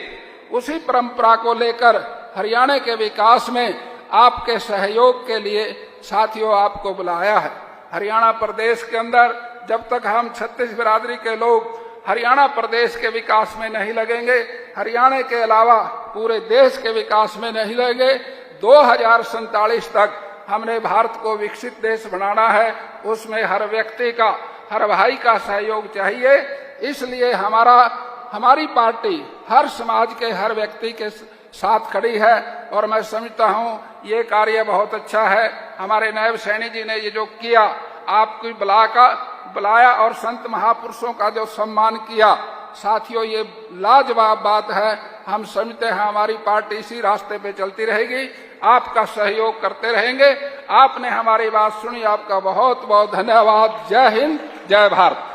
उसी परंपरा को लेकर हरियाणा के विकास में आपके सहयोग के लिए साथियों आपको बुलाया है। हरियाणा प्रदेश के अंदर जब तक हम 36 बिरादरी के लोग हरियाणा प्रदेश के विकास में नहीं लगेंगे, हरियाणा के अलावा पूरे देश के विकास में नहीं लगेंगे। 2047 तक हमने भारत को विकसित देश बनाना है। उसमें हर व्यक्ति का, हर भाई का सहयोग चाहिए। इसलिए हमारी पार्टी हर समाज के हर व्यक्ति के साथ खड़ी है और मैं समझता हूं ये कार्य बहुत अच्छा है। हमारे नायब सैनी जी ने ये जो किया, आपकी बुलाया और संत महापुरुषों का जो सम्मान किया, साथियों ये लाजवाब बात है। हम समझते हैं हमारी पार्टी इसी रास्ते पे चलती रहेगी, आपका सहयोग करते रहेंगे। आपने हमारी बात सुनी, आपका बहुत बहुत धन्यवाद। जय हिंद, जय भारत।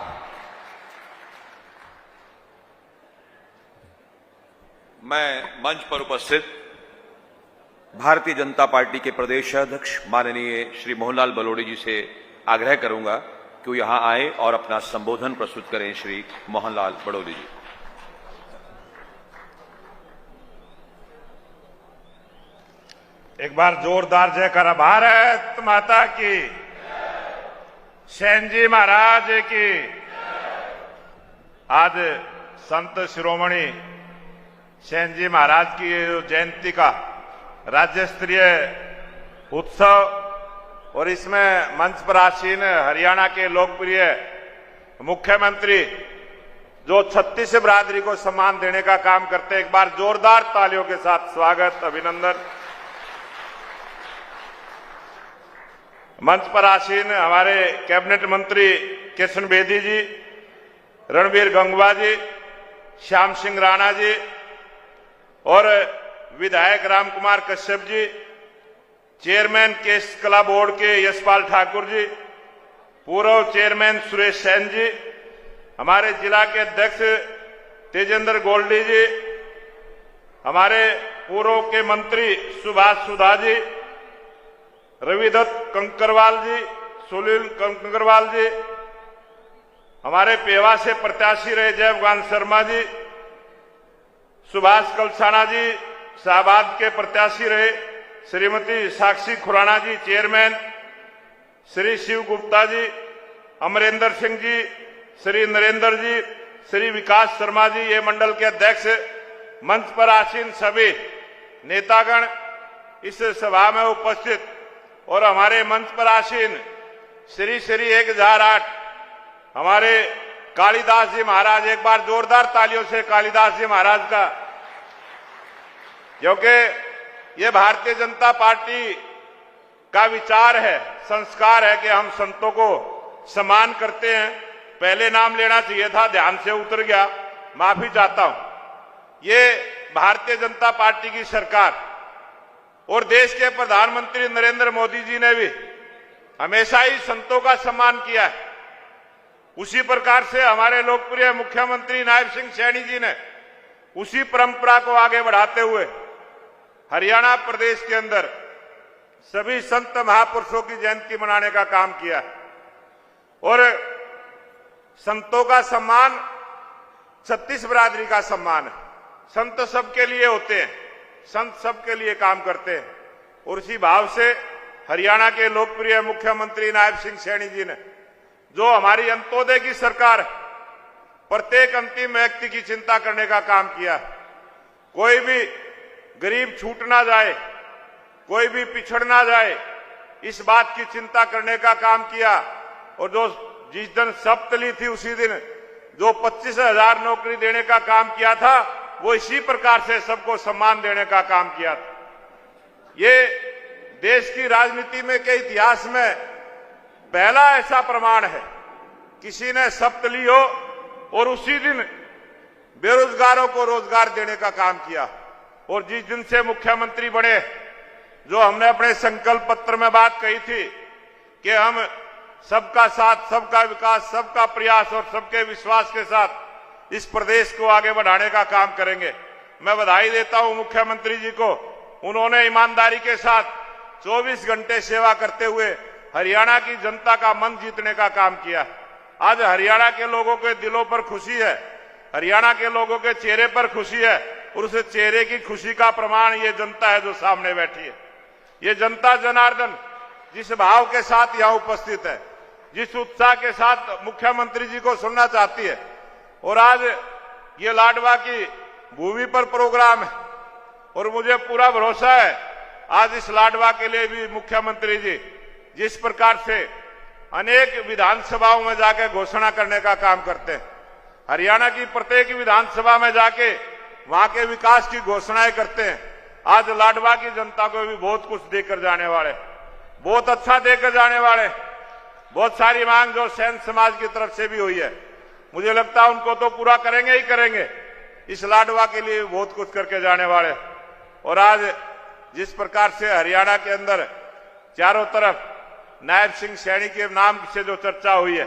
मैं मंच पर उपस्थित भारतीय जनता पार्टी के प्रदेश अध्यक्ष माननीय श्री मोहनलाल बड़ोली जी से आग्रह करूंगा कि वो यहां आए और अपना संबोधन प्रस्तुत करें। श्री मोहनलाल बड़ोली जी। एक बार जोरदार जयकारा। भारत माता की, सैन जी महाराज की। आज संत शिरोमणि सैन जी महाराज की जयंती का राज्य स्तरीय उत्सव और इसमें मंच पर आसीन हरियाणा के लोकप्रिय मुख्यमंत्री जो 36 बिरादरी को सम्मान देने का काम करते हैं, एक बार जोरदार तालियों के साथ स्वागत, अभिनंदन। मंच पर आसीन हमारे कैबिनेट मंत्री किशन बेदी जी, रणबीर गंगवा जी, श्याम सिंह राणा जी और विधायक राम कुमार कश्यप जी, चेयरमैन केस कला बोर्ड के यशपाल ठाकुर जी, पूर्व चेयरमैन सुरेश सैन जी, हमारे जिला के अध्यक्ष तेजेंद्र गोल्डी जी, हमारे पूर्व के मंत्री सुभाष सुधा जी, रविदत्त कंकरवाल जी, सुनील कंकरवाल जी, हमारे पेवा से प्रत्याशी रहे जयकांत शर्मा जी, सुभाष कलसाना जी, शाहबाद के प्रत्याशी रहे श्रीमती साक्षी खुराना जी चेयरमैन, श्री शिव गुप्ता जी, अमरेंद्र सिंह जी, श्री नरेंद्र जी, श्री विकास शर्मा जी, ये मंडल के अध्यक्ष, मंच पर आसीन सभी नेतागण इस सभा में उपस्थित और हमारे मंच पर आसीन श्री श्री 1008 हमारे कालिदास जी महाराज, एक बार जोरदार तालियों से कालिदास जी महाराज का, क्योंकि ये भारतीय जनता पार्टी का विचार है, संस्कार है कि हम संतों को सम्मान करते हैं। पहले नाम लेना चाहिए था, ध्यान से उतर गया, माफी चाहता हूं। ये भारतीय जनता पार्टी की सरकार और देश के प्रधानमंत्री नरेंद्र मोदी जी ने भी हमेशा ही संतों का सम्मान किया है। उसी प्रकार से हमारे लोकप्रिय मुख्यमंत्री नायब सिंह सैनी जी ने उसी परंपरा को आगे बढ़ाते हुए हरियाणा प्रदेश के अंदर सभी संत महापुरुषों की जयंती मनाने का काम किया और संतों का सम्मान छत्तीस बिरादरी का सम्मान है। संत सबके लिए होते हैं, संत सबके लिए काम करते हैं और इसी भाव से हरियाणा के लोकप्रिय मुख्यमंत्री नायब सिंह सैनी जी ने जो हमारी अंत्योदय की सरकार है, प्रत्येक अंतिम व्यक्ति की चिंता करने का काम किया। कोई भी गरीब छूट ना जाए, कोई भी पिछड़ ना जाए, इस बात की चिंता करने का काम किया। और जो जिस दिन सप्तली थी उसी दिन जो 25,000 नौकरी देने का काम किया था, वो इसी प्रकार से सबको सम्मान देने का काम किया था। ये देश की राजनीति में के इतिहास में पहला ऐसा प्रमाण है, किसी ने शपथ ली हो और उसी दिन बेरोजगारों को रोजगार देने का काम किया। और जिस दिन से मुख्यमंत्री बने, जो हमने अपने संकल्प पत्र में बात कही थी कि हम सबका साथ, सबका विकास, सबका प्रयास और सबके विश्वास के साथ इस प्रदेश को आगे बढ़ाने का काम करेंगे। मैं बधाई देता हूं मुख्यमंत्री जी को, उन्होंने ईमानदारी के साथ 24 घंटे सेवा करते हुए हरियाणा की जनता का मन जीतने का काम किया। आज हरियाणा के लोगों के दिलों पर खुशी है, हरियाणा के लोगों के चेहरे पर खुशी है और उस चेहरे की खुशी का प्रमाण ये जनता है जो सामने बैठी है। ये जनता जनार्दन जिस भाव के साथ यहां उपस्थित है, जिस उत्साह के साथ मुख्यमंत्री जी को सुनना चाहती है, और आज ये लाडवा की भूमि पर प्रोग्राम है और मुझे पूरा भरोसा है आज इस लाडवा के लिए भी मुख्यमंत्री जी जिस प्रकार से अनेक विधानसभाओं में जाके घोषणा करने का काम करते हैं, हरियाणा की प्रत्येक विधानसभा में जाके वहां के विकास की घोषणाएं करते हैं, आज लाडवा की जनता को भी बहुत कुछ देकर जाने वाले, बहुत अच्छा देकर जाने वाले। बहुत सारी मांग जो सैन समाज की तरफ से भी हुई है, मुझे लगता है उनको तो पूरा करेंगे ही करेंगे। इस लाडवा के लिए बहुत कुछ करके जाने वाले। और आज जिस प्रकार से हरियाणा के अंदर चारों तरफ नायब सिंह सैनी के नाम से जो चर्चा हुई है,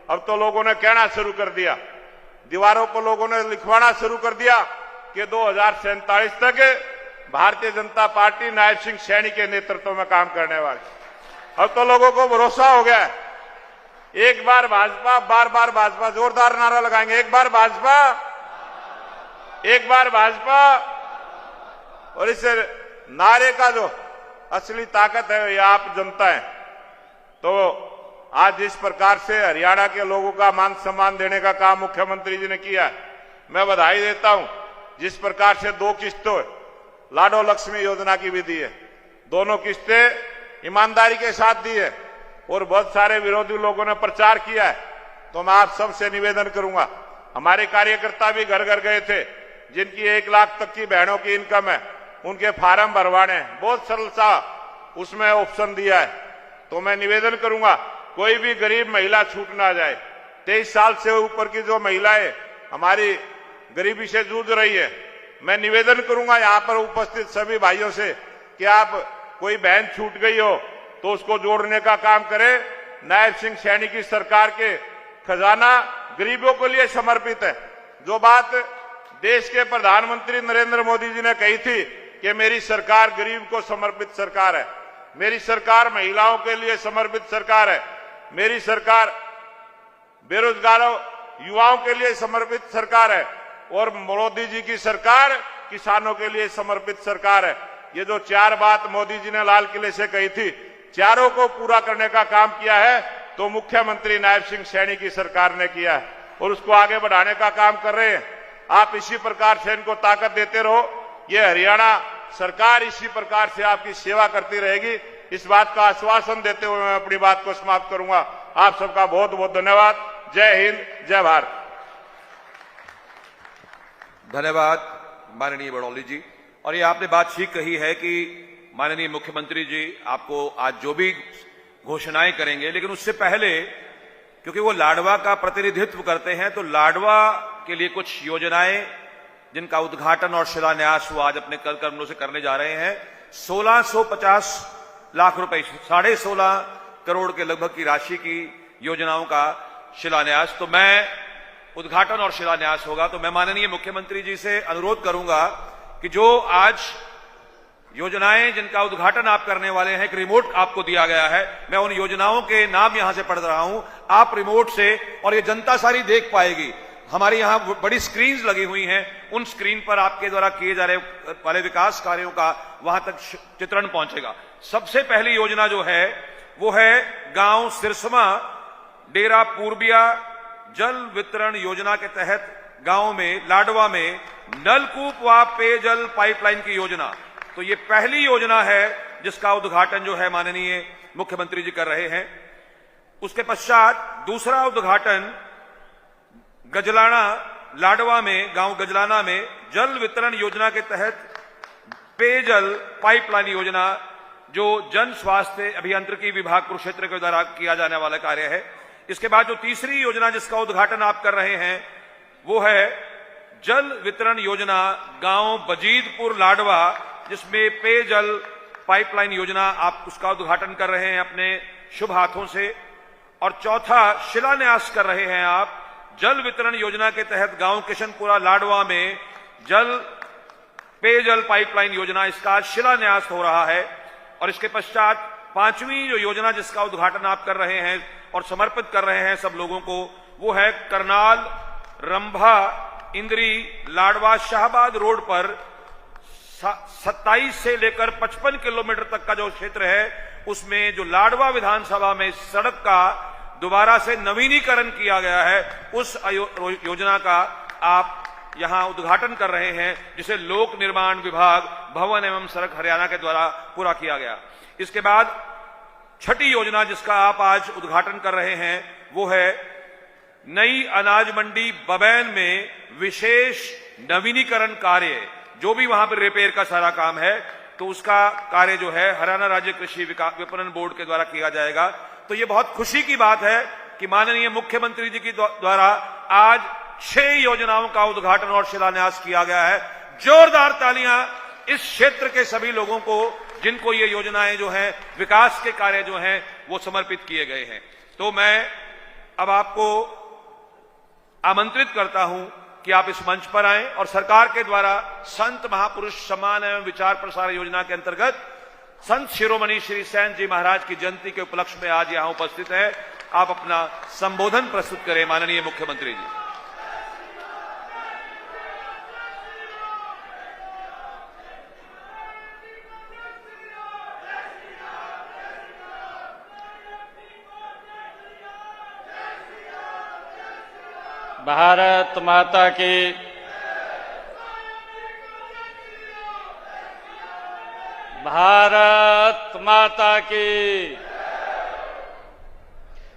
अब तो लोगों ने कहना शुरू कर दिया, दीवारों पर लोगों ने लिखवाना शुरू कर दिया कि 2047 तक भारतीय जनता पार्टी नायब सिंह सैनी के नेतृत्व में काम करने वाली। अब तो लोगों को भरोसा हो गया है, एक बार भाजपा, बार बार भाजपा, जोरदार नारा लगाएंगे, एक बार भाजपा, एक बार भाजपा। और इस नारे का जो असली ताकत है ये आप जनता है। तो आज जिस प्रकार से हरियाणा के लोगों का मान सम्मान देने का काम मुख्यमंत्री जी ने किया है, मैं बधाई देता हूं। जिस प्रकार से 2 किस्तों लाडो लक्ष्मी योजना की भी दी है, दोनों किस्तें ईमानदारी के साथ दी है और बहुत सारे विरोधी लोगों ने प्रचार किया है। तो मैं आप सबसे निवेदन करूंगा, हमारे कार्यकर्ता भी घर घर गए थे, जिनकी 1 लाख तक की बहनों की इनकम है, उनके फार्म भरवाने, बहुत सरल सा उसमें ऑप्शन दिया है। तो मैं निवेदन करूंगा, कोई भी गरीब महिला छूट ना जाए। 23 साल से ऊपर की जो महिलाएं हमारी गरीबी से जूझ रही है, मैं निवेदन करूंगा यहां पर उपस्थित सभी भाइयों से कि आप कोई बहन छूट गई हो तो उसको जोड़ने का काम करें। नायब सिंह सैनी की सरकार के खजाना गरीबों के लिए समर्पित है। जो बात देश के प्रधानमंत्री नरेंद्र मोदी जी ने कही थी कि मेरी सरकार गरीब को समर्पित सरकार है, मेरी सरकार महिलाओं के लिए समर्पित सरकार है। मेरी सरकार बेरोजगारों युवाओं के लिए समर्पित सरकार है और मोदी जी की सरकार किसानों के लिए समर्पित सरकार है। ये जो 4 बात मोदी जी ने लाल किले से कही थी, चारों को पूरा करने का काम किया है तो मुख्यमंत्री नायब सिंह सैनी की सरकार ने किया है और उसको आगे बढ़ाने का काम कर रहे हैं। आप इसी प्रकार से इनको ताकत देते रहो। ये हरियाणा सरकार इसी प्रकार से आपकी सेवा करती रहेगी। इस बात का आश्वासन देते हुए मैं अपनी बात को समाप्त करूंगा। आप सबका बहुत बहुत धन्यवाद। जय हिंद, जय भारत। धन्यवाद माननीय बड़ौली जी। और ये आपने बात ठीक कही है कि माननीय मुख्यमंत्री जी आपको आज जो भी घोषणाएं करेंगे, लेकिन उससे पहले क्योंकि वो लाडवा का प्रतिनिधित्व करते हैं तो लाडवा के लिए कुछ योजनाएं जिनका उद्घाटन और शिलान्यास वो आज अपने कमरों से करने जा रहे हैं। 1650 लाख रुपए, 16.5 करोड़ के लगभग की राशि की योजनाओं का शिलान्यास। तो मैं उद्घाटन और शिलान्यास होगा तो मैं माननीय मुख्यमंत्री जी से अनुरोध करूंगा कि जो आज योजनाएं जिनका उद्घाटन आप करने वाले हैं, एक रिमोट आपको दिया गया है, मैं उन योजनाओं के नाम यहां से पढ़ रहा हूं। आप रिमोट से, और ये जनता सारी देख पाएगी, हमारे यहां बड़ी स्क्रीन्स लगी हुई हैं, उन स्क्रीन पर आपके द्वारा किए जा रहे वाले विकास कार्यों का वहां तक चित्रण पहुंचेगा। सबसे पहली योजना जो है वो है गांव सिरसमा डेरा पूर्बिया जल वितरण योजना के तहत गांव में लाडवा में नलकूप व पेयजल पाइपलाइन की योजना। तो ये पहली योजना है जिसका उद्घाटन जो है माननीय मुख्यमंत्री जी कर रहे हैं। उसके पश्चात दूसरा उद्घाटन गजलाना लाडवा में, गांव गजलाना में जल वितरण योजना के तहत पेयजल पाइपलाइन योजना, जो जन स्वास्थ्य अभियांत्रिकी विभाग कुरुक्षेत्र के द्वारा किया जाने वाला कार्य है। इसके बाद जो तीसरी योजना जिसका उद्घाटन आप कर रहे हैं वो है जल वितरण योजना गांव बजीदपुर लाडवा, जिसमें पेयजल पाइपलाइन योजना आप उसका उद्घाटन कर रहे हैं अपने शुभ हाथों से। और चौथा शिलान्यास कर रहे हैं आप जल वितरण योजना के तहत गांव किशनपुरा लाडवा में जल पेयजल पाइपलाइन योजना, इसका शिलान्यास हो रहा है। और इसके पश्चात पांचवी जो योजना जिसका उद्घाटन आप कर रहे हैं और समर्पित कर रहे हैं सब लोगों को, वो है करनाल रंभा इंद्री लाडवा शाहबाद रोड पर 27 से लेकर 55 किलोमीटर तक का जो क्षेत्र है उसमें जो लाडवा विधानसभा में सड़क का दोबारा से नवीनीकरण किया गया है, उस योजना का आप यहां उद्घाटन कर रहे हैं, जिसे लोक निर्माण विभाग भवन एवं सड़क हरियाणा के द्वारा पूरा किया गया। इसके बाद छठी योजना जिसका आप आज उद्घाटन कर रहे हैं वो है नई अनाज मंडी बबैन में विशेष नवीनीकरण कार्य, जो भी वहां पर रिपेयर का सारा काम है तो उसका कार्य जो है हरियाणा राज्य कृषि विपणन बोर्ड के द्वारा किया जाएगा। तो ये बहुत खुशी की बात है कि माननीय मुख्यमंत्री जी के द्वारा आज 6 योजनाओं का उद्घाटन और शिलान्यास किया गया है। जोरदार तालियां इस क्षेत्र के सभी लोगों को जिनको ये योजनाएं जो हैं, विकास के कार्य जो हैं वो समर्पित किए गए हैं। तो मैं अब आपको आमंत्रित करता हूं कि आप इस मंच पर आएं और सरकार के द्वारा संत महापुरुष सम्मान एवं विचार प्रसार योजना के अंतर्गत संत शिरोमणि श्री सैन जी महाराज की जयंती के उपलक्ष्य में आज यहां उपस्थित है। आप अपना संबोधन प्रस्तुत करें माननीय मुख्यमंत्री जी। भारत माता की, भारत माता की।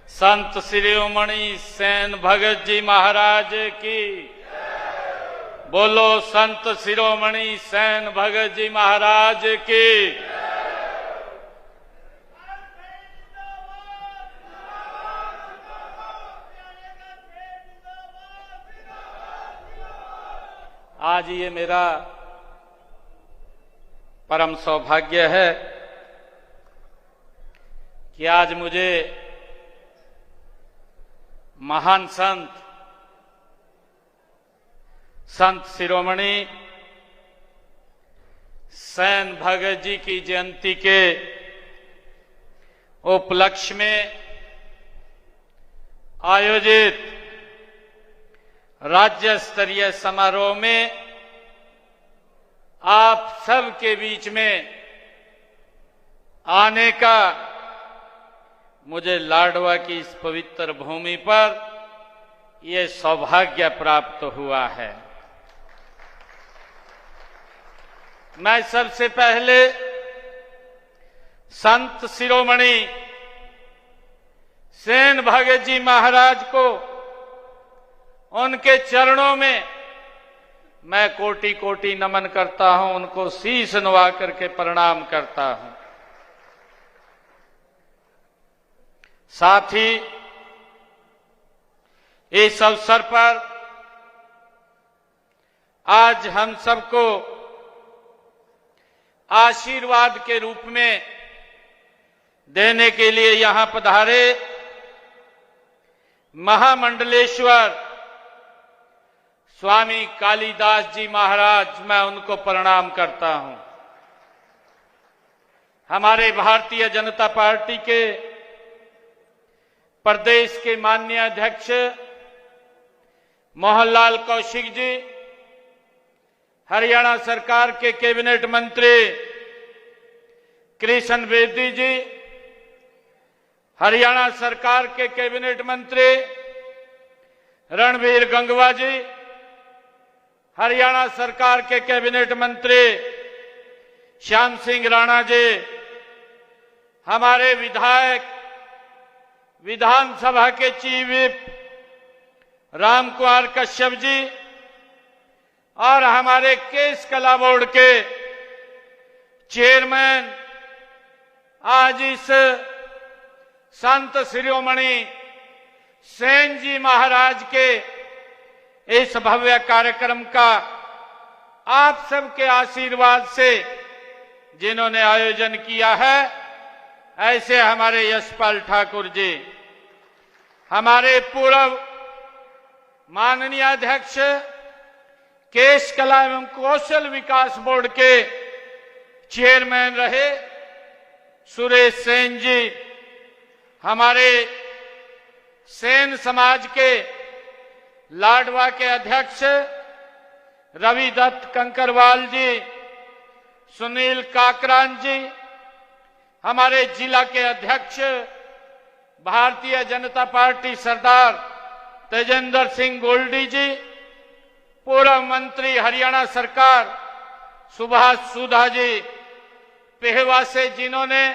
संत शिरोमणि सेन भगत जी महाराज की। बोलो संत शिरोमणि सेन भगत जी महाराज की। आज ये मेरा परम सौभाग्य है कि आज मुझे महान संत शिरोमणि सेन भगत जी की जयंती के उपलक्ष्य में आयोजित राज्य स्तरीय समारोह में आप सब के बीच में आने का मुझे लाडवा की इस पवित्र भूमि पर ये सौभाग्य प्राप्त हुआ है। मैं सबसे पहले संत शिरोमणि सेन भगत जी महाराज को उनके चरणों में मैं कोटि कोटि नमन करता हूं, उनको शीश नवा करके प्रणाम करता हूं। साथ ही इस अवसर पर आज हम सबको आशीर्वाद के रूप में देने के लिए यहां पधारे महामंडलेश्वर स्वामी कालिदास जी महाराज, मैं उनको प्रणाम करता हूं। हमारे भारतीय जनता पार्टी के प्रदेश के माननीय अध्यक्ष मोहनलाल कौशिक जी, हरियाणा सरकार के कैबिनेट मंत्री कृष्ण बेदी जी, हरियाणा सरकार के कैबिनेट मंत्री रणबीर गंगवा जी, हरियाणा सरकार के कैबिनेट मंत्री श्याम सिंह राणा जी, हमारे विधायक विधानसभा के चीफ व्हिप राम कुमार कश्यप जी और हमारे केस कला बोर्ड के चेयरमैन, आज इस संत शिरोमणि सेन जी महाराज के इस भव्य कार्यक्रम का आप सबके आशीर्वाद से जिन्होंने आयोजन किया है, ऐसे हमारे यशपाल ठाकुर जी, हमारे पूर्व माननीय अध्यक्ष केश कला एवं कौशल विकास बोर्ड के चेयरमैन रहे सुरेश सेन जी, हमारे सेन समाज के लाडवा के अध्यक्ष रवि दत्त कंकरवाल जी, सुनील काकरान जी, हमारे जिला के अध्यक्ष भारतीय जनता पार्टी सरदार तेजेंद्र सिंह गोल्डी जी, पूर्व मंत्री हरियाणा सरकार सुभाष सुधा जी पेहवा से, जिन्होंने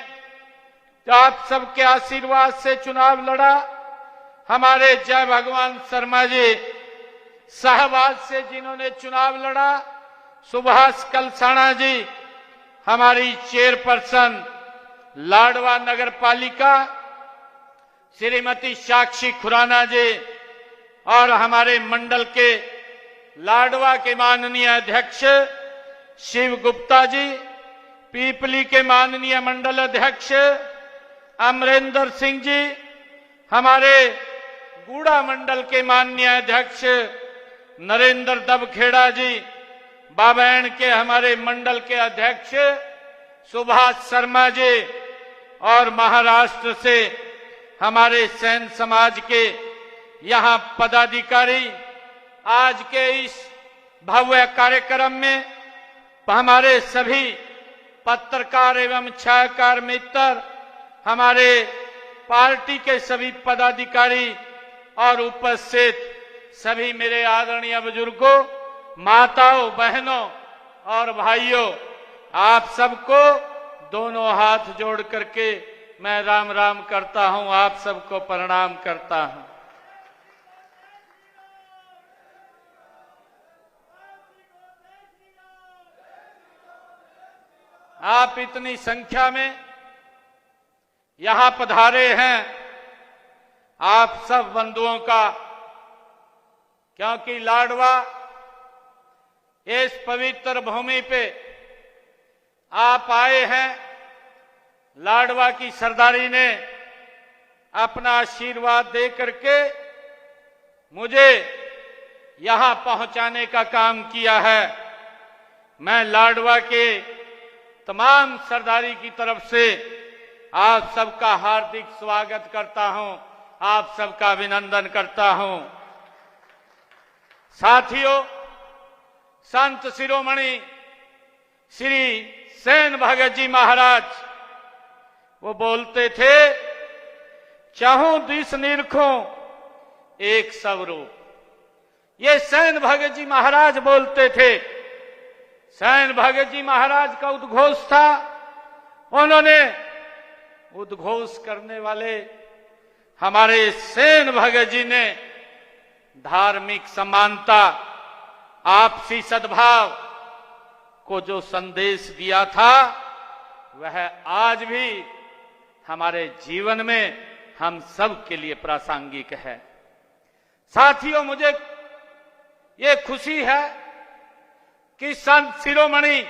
आप सबके आशीर्वाद से चुनाव लड़ा, हमारे जय भगवान शर्मा जी शाहबाद से जिन्होंने चुनाव लड़ा, सुभाष कलसाणा जी, हमारी चेयरपर्सन लाडवा नगर पालिका श्रीमती साक्षी खुराना जी और हमारे मंडल के लाडवा के माननीय अध्यक्ष शिव गुप्ता जी, पीपली के माननीय मंडल अध्यक्ष अमरेंद्र सिंह जी, हमारे गूड़ा मंडल के माननीय अध्यक्ष नरेंद्र दबखेड़ा जी, बाबैन के हमारे मंडल के अध्यक्ष सुभाष शर्मा जी और महाराष्ट्र से हमारे सेन समाज के यहां पदाधिकारी, आज के इस भव्य कार्यक्रम में हमारे सभी पत्रकार एवं छायाकार मित्र, हमारे पार्टी के सभी पदाधिकारी और उपस्थित सभी मेरे आदरणीय बुजुर्गों, माताओं, बहनों और भाइयों, आप सबको दोनों हाथ जोड़ करके मैं राम राम करता हूं, आप सबको प्रणाम करता हूं। आप इतनी संख्या में यहां पधारे हैं, आप सब बंधुओं का, क्योंकि लाडवा इस पवित्र भूमि पे आप आए हैं, लाडवा की सरदारी ने अपना आशीर्वाद दे करके मुझे यहां पहुंचाने का काम किया है। मैं लाडवा के तमाम सरदारी की तरफ से आप सबका हार्दिक स्वागत करता हूं, आप सबका अभिनंदन करता हूं। साथियों, संत शिरोमणि श्री सेन भगत जी महाराज वो बोलते थे, चाहूं दिस निरखूं एक स्वरूप। ये सेन भगत जी महाराज बोलते थे। सेन भगत जी महाराज का उद्घोष था। उन्होंने उद्घोष करने वाले हमारे सेन भगत जी ने धार्मिक समानता, आपसी सद्भाव को जो संदेश दिया था, वह आज भी हमारे जीवन में हम सब के लिए प्रासंगिक है। साथियों, मुझे ये खुशी है कि संत शिरोमणि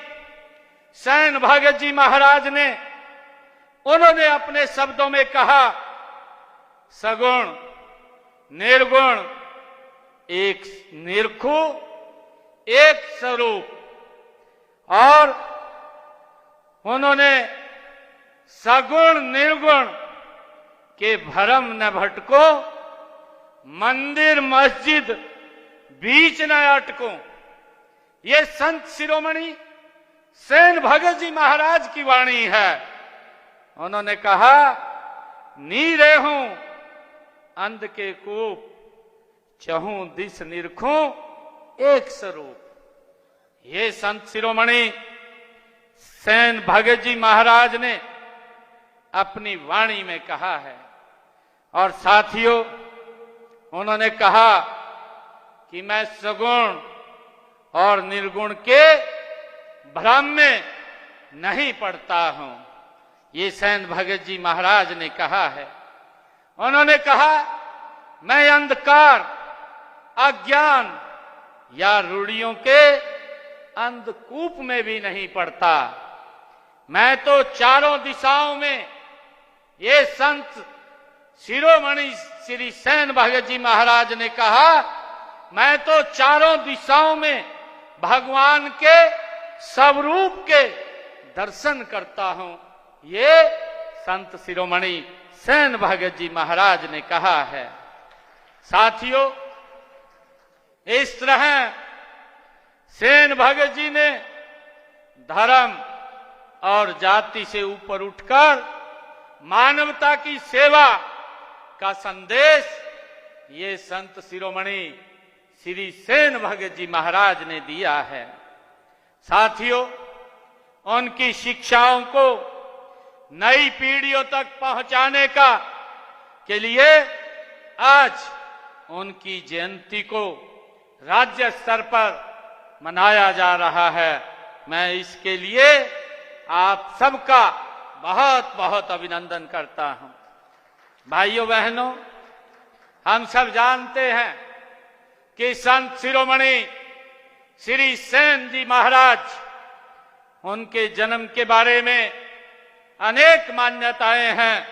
सेन भगत जी महाराज ने, उन्होंने अपने शब्दों में कहा, सगुण निर्गुण एक निरखो एक स्वरूप। और उन्होंने सगुण निर्गुण के भरम न भटको, मंदिर मस्जिद बीच न अटको। ये संत शिरोमणि सेन भगत जी महाराज की वाणी है। उन्होंने कहा, नीरे हूं अंध के कूप, चहूं दिस निरखूं एक स्वरूप। ये संत शिरोमणि सेन भगत जी महाराज ने अपनी वाणी में कहा है। और साथियों, उन्होंने कहा कि मैं सगुण और निर्गुण के भ्रम में नहीं पड़ता हूं। ये सेन भगत जी महाराज ने कहा है। उन्होंने कहा, मैं अंधकार, अज्ञान या रूढ़ियों के अंधकूप में भी नहीं पड़ता। मैं तो चारों दिशाओं में, ये संत शिरोमणि श्री सेन भगत जी महाराज ने कहा, मैं तो चारों दिशाओं में भगवान के स्वरूप के दर्शन करता हूं। ये संत शिरोमणि सेन भगत जी महाराज ने कहा है। साथियों, इस तरह सेन भगत जी ने धर्म और जाति से ऊपर उठकर मानवता की सेवा का संदेश ये संत शिरोमणि श्री सेन भगत जी महाराज ने दिया है। साथियों, उनकी शिक्षाओं को नई पीढ़ियों तक पहुंचाने का के लिए आज उनकी जयंती को राज्य स्तर पर मनाया जा रहा है। मैं इसके लिए आप सबका बहुत बहुत अभिनंदन करता हूं। भाइयों बहनों, हम सब जानते हैं कि संत शिरोमणि श्री सेन जी महाराज, उनके जन्म के बारे में अनेक मान्यताएं हैं।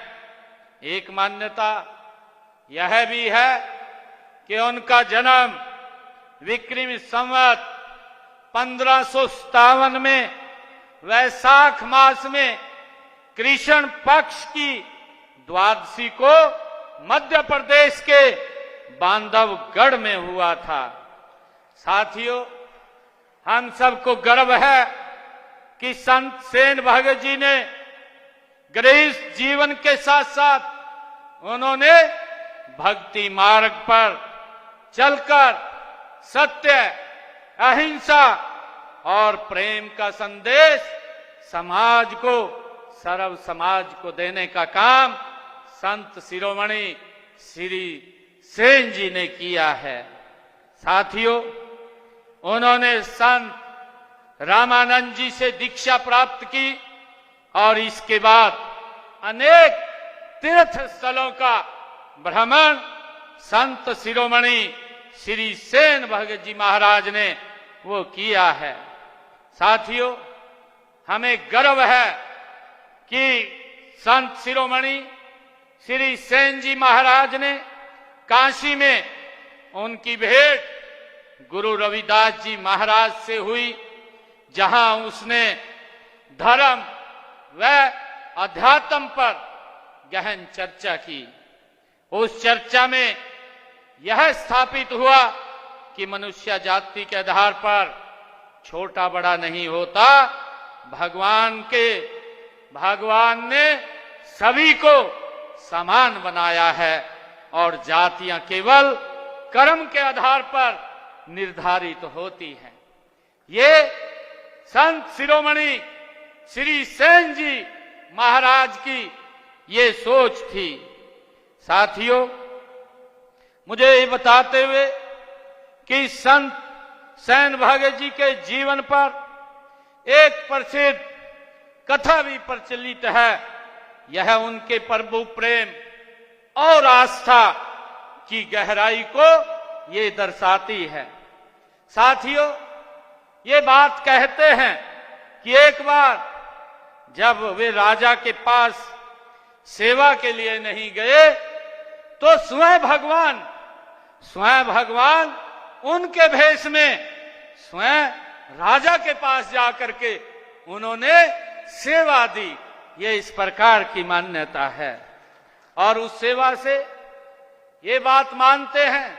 एक मान्यता यह भी है कि उनका जन्म विक्रमी संवत 1557 में वैशाख मास में कृष्ण पक्ष की द्वादशी को मध्य प्रदेश के बांधवगढ़ में हुआ था। साथियों, हम सबको गर्व है कि संत सेन भगत जी ने गृहस्थ जीवन के साथ साथ उन्होंने भक्ति मार्ग पर चलकर सत्य, अहिंसा और प्रेम का संदेश समाज को, सर्व समाज को देने का काम संत शिरोमणि श्री सेन जी ने किया है। साथियों, उन्होंने संत रामानंद जी से दीक्षा प्राप्त की और इसके बाद अनेक तीर्थ स्थलों का भ्रमण संत शिरोमणि श्री सेन भगत जी महाराज ने वो किया है। साथियों, हमें गर्व है कि संत शिरोमणि श्री सेन जी महाराज ने काशी में उनकी भेंट गुरु रविदास जी महाराज से हुई, जहां उसने धर्म व अध्यात्म पर गहन चर्चा की। उस चर्चा में यह स्थापित हुआ कि मनुष्य जाति के आधार पर छोटा बड़ा नहीं होता। भगवान ने सभी को समान बनाया है और जातियां केवल कर्म के आधार पर निर्धारित होती हैं। ये संत शिरोमणि श्री सेन जी महाराज की ये सोच थी। साथियों, मुझे ये बताते हुए कि संत सेन भगत जी के जीवन पर एक प्रसिद्ध कथा भी प्रचलित है। यह उनके प्रभु प्रेम और आस्था की गहराई को ये दर्शाती है। साथियों, ये बात कहते हैं कि एक बार जब वे राजा के पास सेवा के लिए नहीं गए तो स्वयं भगवान उनके भेष में स्वयं राजा के पास जाकर के उन्होंने सेवा दी। ये इस प्रकार की मान्यता है और उस सेवा से ये बात मानते हैं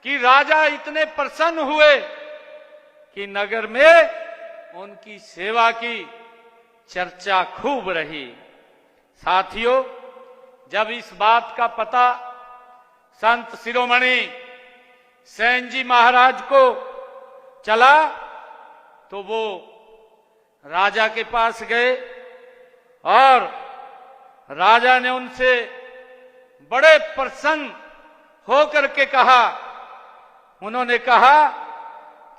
कि राजा इतने प्रसन्न हुए कि नगर में उनकी सेवा की चर्चा खूब रही। साथियों, जब इस बात का पता संत शिरोमणि सेन जी महाराज को चला तो वो राजा के पास गए और राजा ने उनसे बड़े प्रसन्न होकर के कहा। उन्होंने कहा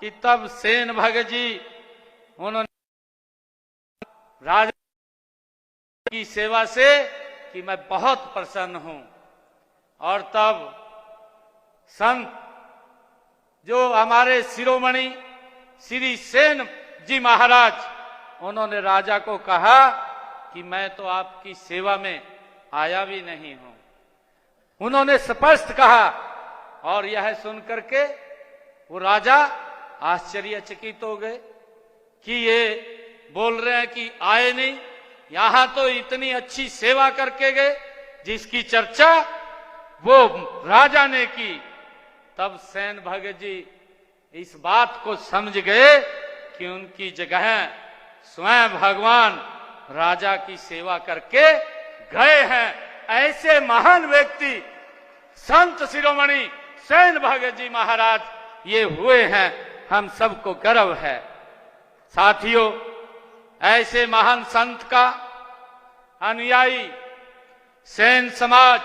कि तब सेन भगत जी उन्होंने राजा की सेवा से कि मैं बहुत प्रसन्न हूं। और तब संत जो हमारे शिरोमणि श्री सेन जी महाराज उन्होंने राजा को कहा कि मैं तो आपकी सेवा में आया भी नहीं हूं। उन्होंने स्पष्ट कहा और यह सुनकर के वो राजा आश्चर्यचकित हो गए कि ये बोल रहे हैं कि आए नहीं, यहां तो इतनी अच्छी सेवा करके गए जिसकी चर्चा वो राजा ने की। तब सेन भगत जी इस बात को समझ गए कि उनकी जगह स्वयं भगवान राजा की सेवा करके गए हैं। ऐसे महान व्यक्ति संत शिरोमणि सेन भगत जी महाराज ये हुए हैं, हम सबको गर्व है। साथियों, ऐसे महान संत का अनुयायी सेन समाज,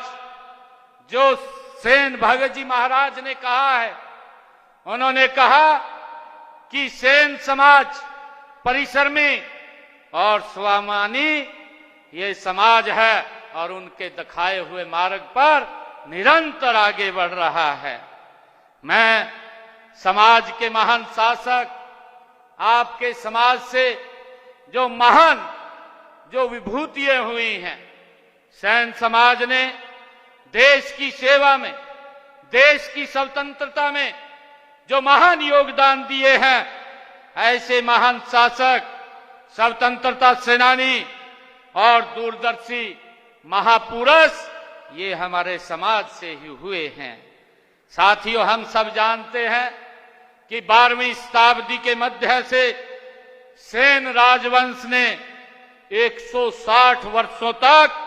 जो सेन भगत जी महाराज ने कहा है, उन्होंने कहा कि सेन समाज परिश्रमी और स्वाभिमानी ये समाज है और उनके दिखाए हुए मार्ग पर निरंतर आगे बढ़ रहा है। मैं समाज के महान शासक, आपके समाज से जो महान जो विभूतियां हुई हैं, सेन समाज ने देश की सेवा में, देश की स्वतंत्रता में जो महान योगदान दिए हैं, ऐसे महान शासक, स्वतंत्रता सेनानी और दूरदर्शी महापुरुष ये हमारे समाज से ही हुए हैं। साथियों, हम सब जानते हैं कि 12वीं शताब्दी के मध्य से सेन राजवंश ने 160 वर्षों तक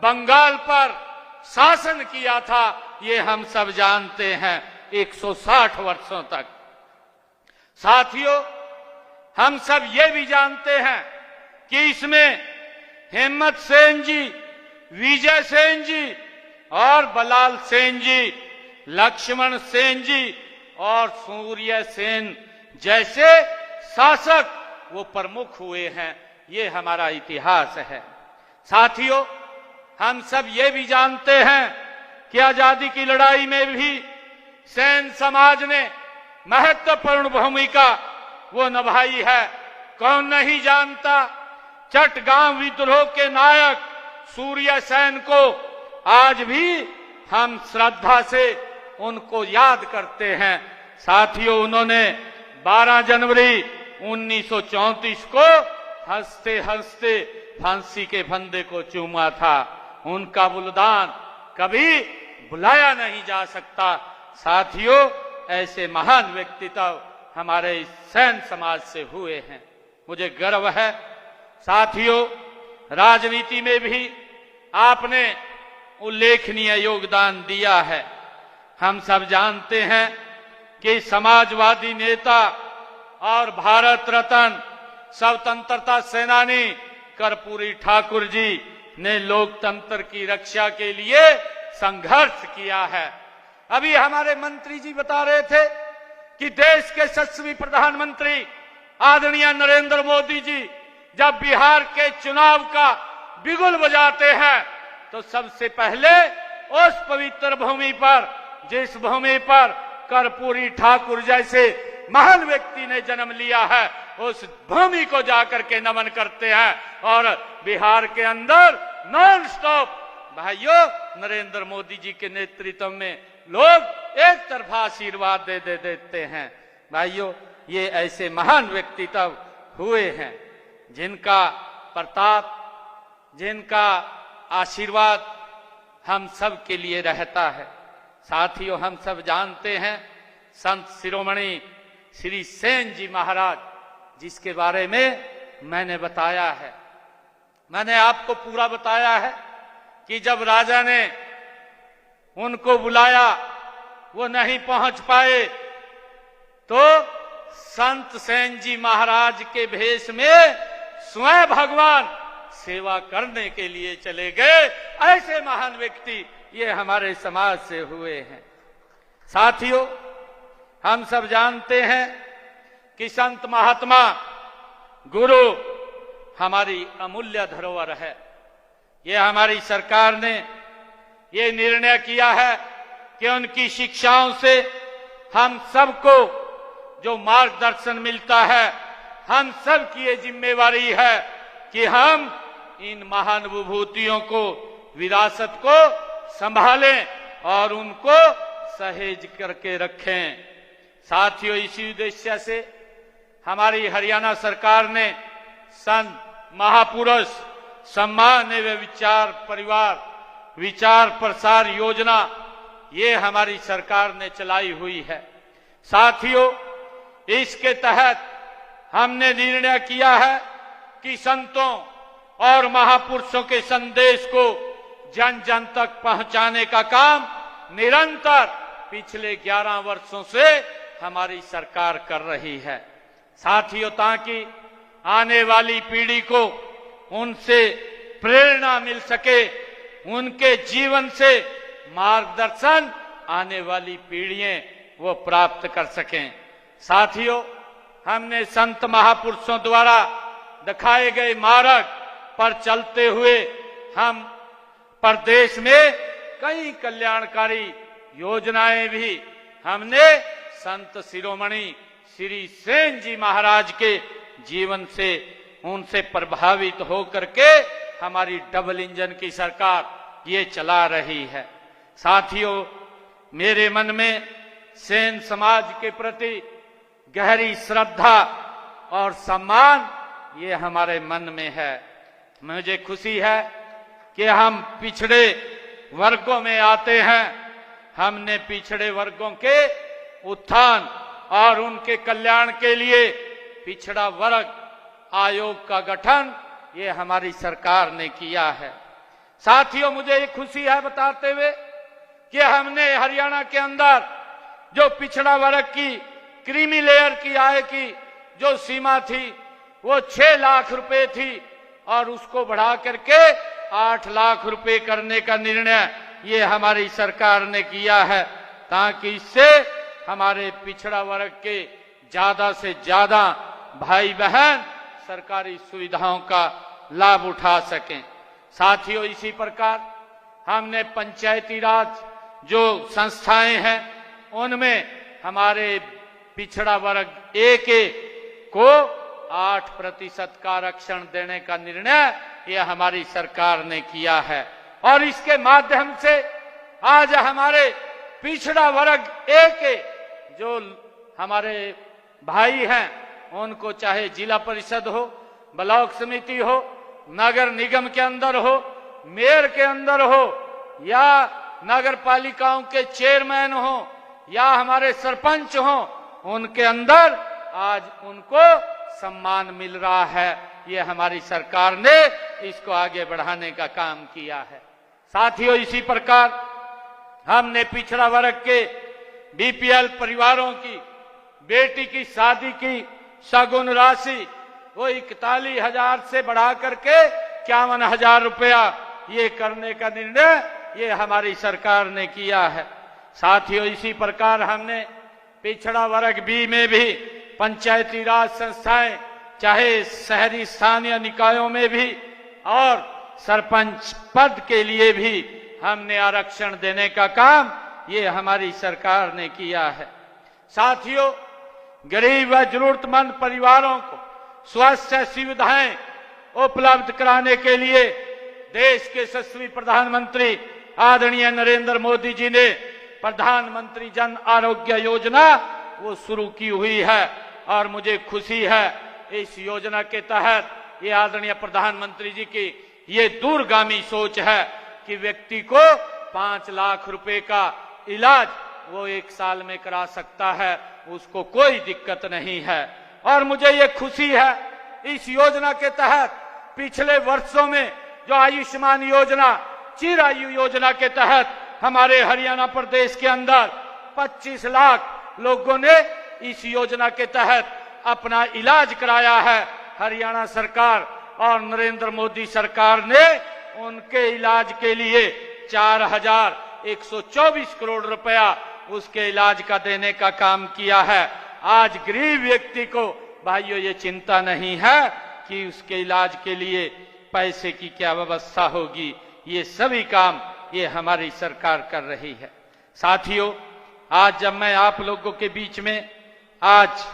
बंगाल पर शासन किया था। ये हम सब जानते हैं, 160 वर्षों तक। साथियों, हम सब ये भी जानते हैं कि इसमें हिम्मत सेन जी, विजय सेन जी और बलाल सेन जी, लक्ष्मण सेन जी और सूर्य सेन जैसे शासक वो प्रमुख हुए हैं। ये हमारा इतिहास है। साथियों, हम सब ये भी जानते हैं कि आजादी की लड़ाई में भी सेन समाज ने महत्वपूर्ण भूमिका वो निभाई है। कौन नहीं जानता, चटगांव विद्रोह के नायक सूर्य सेन को आज भी हम श्रद्धा से उनको याद करते हैं। साथियों, उन्होंने 12 जनवरी 1934 को हंसते हंसते फांसी के फंदे को चूमा था, उनका बलिदान कभी भुलाया नहीं जा सकता। साथियों, ऐसे महान व्यक्तित्व हमारे सैन समाज से हुए हैं, मुझे गर्व है। साथियों, राजनीति में भी आपने उल्लेखनीय योगदान दिया है। हम सब जानते हैं कि समाजवादी नेता और भारत रत्न स्वतंत्रता सेनानी कर्पूरी ठाकुर जी ने लोकतंत्र की रक्षा के लिए संघर्ष किया है। अभी हमारे मंत्री जी बता रहे थे कि देश के यशस्वी प्रधानमंत्री आदरणीय नरेंद्र मोदी जी जब बिहार के चुनाव का बिगुल बजाते हैं तो सबसे पहले उस पवित्र भूमि पर, जिस भूमि पर कर्पूरी ठाकुर जैसे महान व्यक्ति ने जन्म लिया है, उस भूमि को जाकर के नमन करते हैं। और बिहार के अंदर नॉन स्टॉप भाइयों नरेंद्र मोदी जी के नेतृत्व में लोग एक तरफा आशीर्वाद दे देते हैं। भाइयों, ये ऐसे महान व्यक्तित्व हुए हैं जिनका प्रताप, जिनका आशीर्वाद हम सब के लिए रहता है। साथियों, हम सब जानते हैं संत शिरोमणि श्री सेन जी महाराज, जिसके बारे में मैंने बताया है, मैंने आपको पूरा बताया है कि जब राजा ने उनको बुलाया, वो नहीं पहुंच पाए, तो संत सेन जी महाराज के भेष में स्वयं भगवान सेवा करने के लिए चले गए। ऐसे महान व्यक्ति ये हमारे समाज से हुए हैं। साथियों, हम सब जानते हैं कि संत महात्मा गुरु हमारी अमूल्य धरोहर है। ये हमारी सरकार ने ये निर्णय किया है कि उनकी शिक्षाओं से हम सबको जो मार्गदर्शन मिलता है, हम सब की ये जिम्मेवारी है कि हम इन महान विभूतियों को, विरासत को संभालें और उनको सहेज करके रखें। साथियों, इसी उद्देश्य से हमारी हरियाणा सरकार ने संत महापुरुष सम्मान एवं विचार परिवार विचार प्रसार योजना ये हमारी सरकार ने चलाई हुई है। साथियों, इसके तहत हमने निर्णय किया है कि संतों और महापुरुषों के संदेश को जन जन तक पहुंचाने का काम निरंतर पिछले 11 वर्षों से हमारी सरकार कर रही है। साथियों, ताकि आने वाली पीढ़ी को उनसे प्रेरणा मिल सके, उनके जीवन से मार्गदर्शन आने वाली पीढ़ियां वो प्राप्त कर सकें। साथियों, हमने संत महापुरुषों द्वारा दिखाए गए मार्ग पर चलते हुए हम प्रदेश में कई कल्याणकारी योजनाएं भी हमने संत शिरोमणि श्री सेन जी महाराज के जीवन से, उनसे प्रभावित होकर के हमारी डबल इंजन की सरकार ये चला रही है। साथियों, मेरे मन में सेन समाज के प्रति गहरी श्रद्धा और सम्मान ये हमारे मन में है। मुझे खुशी है कि हम पिछड़े वर्गों में आते हैं। हमने पिछड़े वर्गों के उत्थान और उनके कल्याण के लिए पिछड़ा वर्ग आयोग का गठन ये हमारी सरकार ने किया है। साथियों, मुझे ये खुशी है बताते हुए कि हमने हरियाणा के अंदर जो पिछड़ा वर्ग की क्रीमी लेयर की आय की जो सीमा थी वो 6 लाख रुपए थी और उसको बढ़ा करके 8 लाख रुपए करने का निर्णय ये हमारी सरकार ने किया है, ताकि इससे हमारे पिछड़ा वर्ग के ज्यादा से ज्यादा भाई बहन सरकारी सुविधाओं का लाभ उठा सकें। साथियों, इसी प्रकार हमने पंचायती राज जो संस्थाएं हैं उनमें हमारे पिछड़ा वर्ग एक को 8% का आरक्षण देने का निर्णय यह हमारी सरकार ने किया है और इसके माध्यम से आज हमारे पिछड़ा वर्ग एक जो हमारे भाई हैं उनको चाहे जिला परिषद हो, ब्लॉक समिति हो नगर निगम के अंदर हो, मेयर के अंदर हो, या नगर पालिकाओं के चेयरमैन हो, या हमारे सरपंच हो, उनके अंदर आज उनको सम्मान मिल रहा है। ये हमारी सरकार ने इसको आगे बढ़ाने का काम किया है। साथियों, इसी प्रकार हमने पिछड़ा वर्ग के बीपीएल परिवारों की बेटी की शादी की शगुन राशि वो 41,000 से बढ़ा करके 51,000 रुपया ये करने का निर्णय ये हमारी सरकार ने किया है। साथियों, इसी प्रकार हमने पिछड़ा वर्ग बी में भी पंचायती राज संस्थाएं, चाहे शहरी स्थानीय निकायों में भी और सरपंच पद के लिए भी हमने आरक्षण देने का काम ये हमारी सरकार ने किया है। साथियों, गरीब व जरूरतमंद परिवारों को स्वास्थ्य सुविधाएं उपलब्ध कराने के लिए देश के यशस्वी प्रधानमंत्री आदरणीय नरेंद्र मोदी जी ने प्रधानमंत्री जन आरोग्य योजना वो शुरू की हुई है और मुझे खुशी है इस योजना के तहत ये आदरणीय प्रधानमंत्री जी की ये दूरगामी सोच है कि व्यक्ति को 5 लाख रुपए का इलाज वो 1 साल में करा सकता है, उसको कोई दिक्कत नहीं है। और मुझे ये खुशी है इस योजना के तहत पिछले वर्षों में जो आयुष्मान योजना, चिरायु योजना के तहत हमारे हरियाणा प्रदेश के अंदर 25 लाख लोगों ने इस योजना के तहत अपना इलाज कराया है। हरियाणा सरकार और नरेंद्र मोदी सरकार ने उनके इलाज के लिए 4,124 करोड़ रुपया उसके इलाज का देने का काम किया है। आज गरीब व्यक्ति को भाइयों ये चिंता नहीं है कि उसके इलाज के लिए पैसे की क्या व्यवस्था होगी, ये सभी काम ये हमारी सरकार कर रही है। साथियों, आज जब मैं आप लोगों के बीच में आज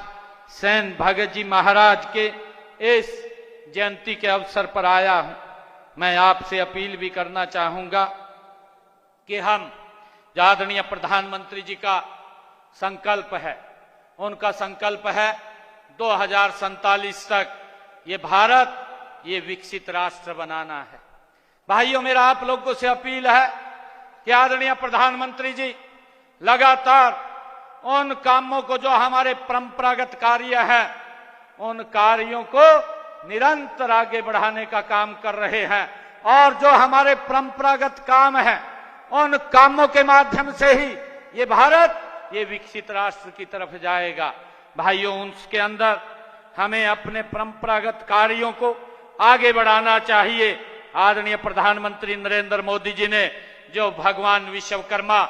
सैन भगत जी महाराज के इस जयंती के अवसर पर आया हूं, मैं आपसे अपील भी करना चाहूंगा कि हम जो आदरणीय प्रधानमंत्री जी का संकल्प है, उनका संकल्प है 2047 तक ये भारत ये विकसित राष्ट्र बनाना है। भाइयों, मेरा आप लोगों से अपील है कि आदरणीय प्रधानमंत्री जी लगातार उन कामों को जो हमारे परंपरागत कार्य है उन कार्यों को निरंतर आगे बढ़ाने का काम कर रहे हैं और जो हमारे परंपरागत काम है उन कामों के माध्यम से ही ये भारत ये विकसित राष्ट्र की तरफ जाएगा। भाइयों, उसके अंदर हमें अपने परंपरागत कार्यों को आगे बढ़ाना चाहिए। आदरणीय प्रधानमंत्री नरेंद्र मोदी जी ने जो भगवान विश्वकर्मा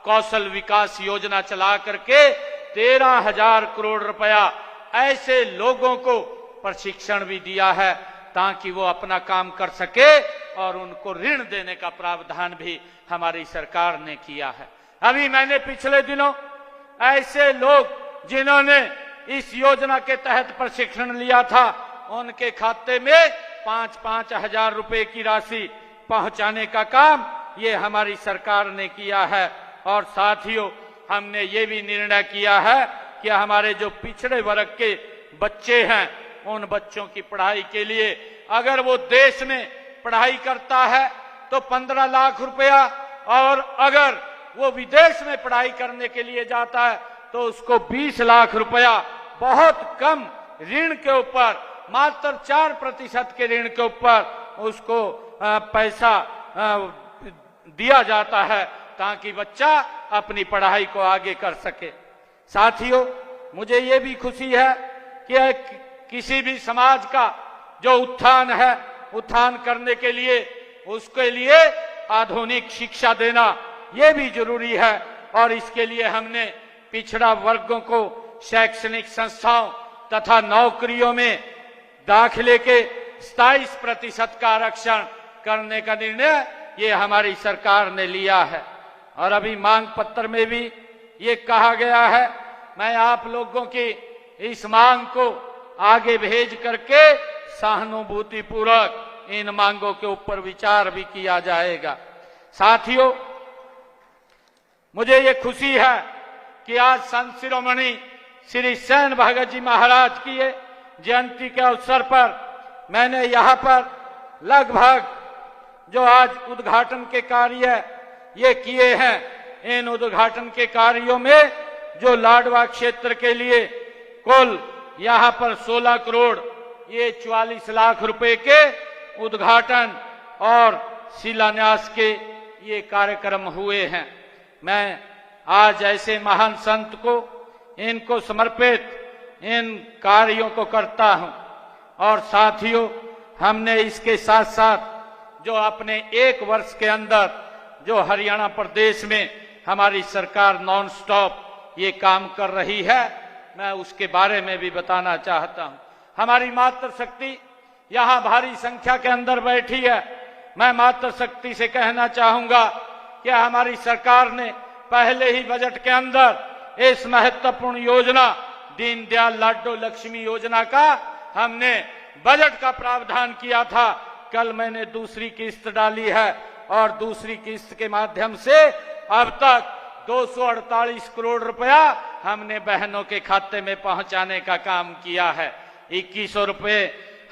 कौशल विकास योजना चला करके 13,000 करोड़ रुपया ऐसे लोगों को प्रशिक्षण भी दिया है ताकि वो अपना काम कर सके और उनको ऋण देने का प्रावधान भी हमारी सरकार ने किया है। अभी मैंने पिछले दिनों ऐसे लोग जिन्होंने इस योजना के तहत प्रशिक्षण लिया था उनके खाते में 5-5 हजार रुपए की राशि पहुंचाने का काम ये हमारी सरकार ने किया है। और साथियों, हमने ये भी निर्णय किया है कि हमारे जो पिछड़े वर्ग के बच्चे हैं उन बच्चों की पढ़ाई के लिए अगर वो देश में पढ़ाई करता है तो 15 लाख रुपया, और अगर वो विदेश में पढ़ाई करने के लिए जाता है तो उसको 20 लाख रुपया बहुत कम ऋण के ऊपर, मात्र 4% के ऋण के ऊपर उसको पैसा दिया जाता है ताकि बच्चा अपनी पढ़ाई को आगे कर सके। साथियों, मुझे ये भी खुशी है कि किसी भी समाज का जो उत्थान है, उत्थान करने के लिए उसके लिए आधुनिक शिक्षा देना ये भी जरूरी है और इसके लिए हमने पिछड़ा वर्गों को शैक्षणिक संस्थाओं तथा नौकरियों में दाखिले के 27% का आरक्षण करने का निर्णय ये हमारी सरकार ने लिया है। और अभी मांग पत्र में भी ये कहा गया है, मैं आप लोगों की इस मांग को आगे भेज करके सहानुभूति पूर्वक इन मांगों के ऊपर विचार भी किया जाएगा। साथियों, मुझे ये खुशी है कि आज संत शिरोमणि श्री सैन भगत जी महाराज की जयंती के अवसर पर मैंने यहाँ पर लगभग जो आज उद्घाटन के कार्य ये किए हैं, इन उद्घाटन के कार्यों में जो लाडवा क्षेत्र के लिए कुल यहाँ पर 16 करोड़ ये 44 लाख रुपए के उद्घाटन और शिलान्यास के ये कार्यक्रम हुए हैं। मैं आज ऐसे महान संत को, इनको समर्पित इन कार्यों को करता हूं। और साथियों, हमने इसके साथ साथ जो अपने 1 वर्ष के अंदर जो हरियाणा प्रदेश में हमारी सरकार नॉन स्टॉप ये काम कर रही है, मैं उसके बारे में भी बताना चाहता हूं। हमारी मातृशक्ति यहां भारी संख्या के अंदर बैठी है। मैं मातृशक्ति से कहना चाहूंगा कि हमारी सरकार ने पहले ही बजट के अंदर इस महत्वपूर्ण योजना दीनदयाल लाडो लक्ष्मी योजना का हमने बजट का प्रावधान किया था। कल मैंने दूसरी किस्त डाली है और दूसरी किस्त के माध्यम से अब तक 248 करोड़ रुपया हमने बहनों के खाते में पहुंचाने का काम किया है। 2100 रुपए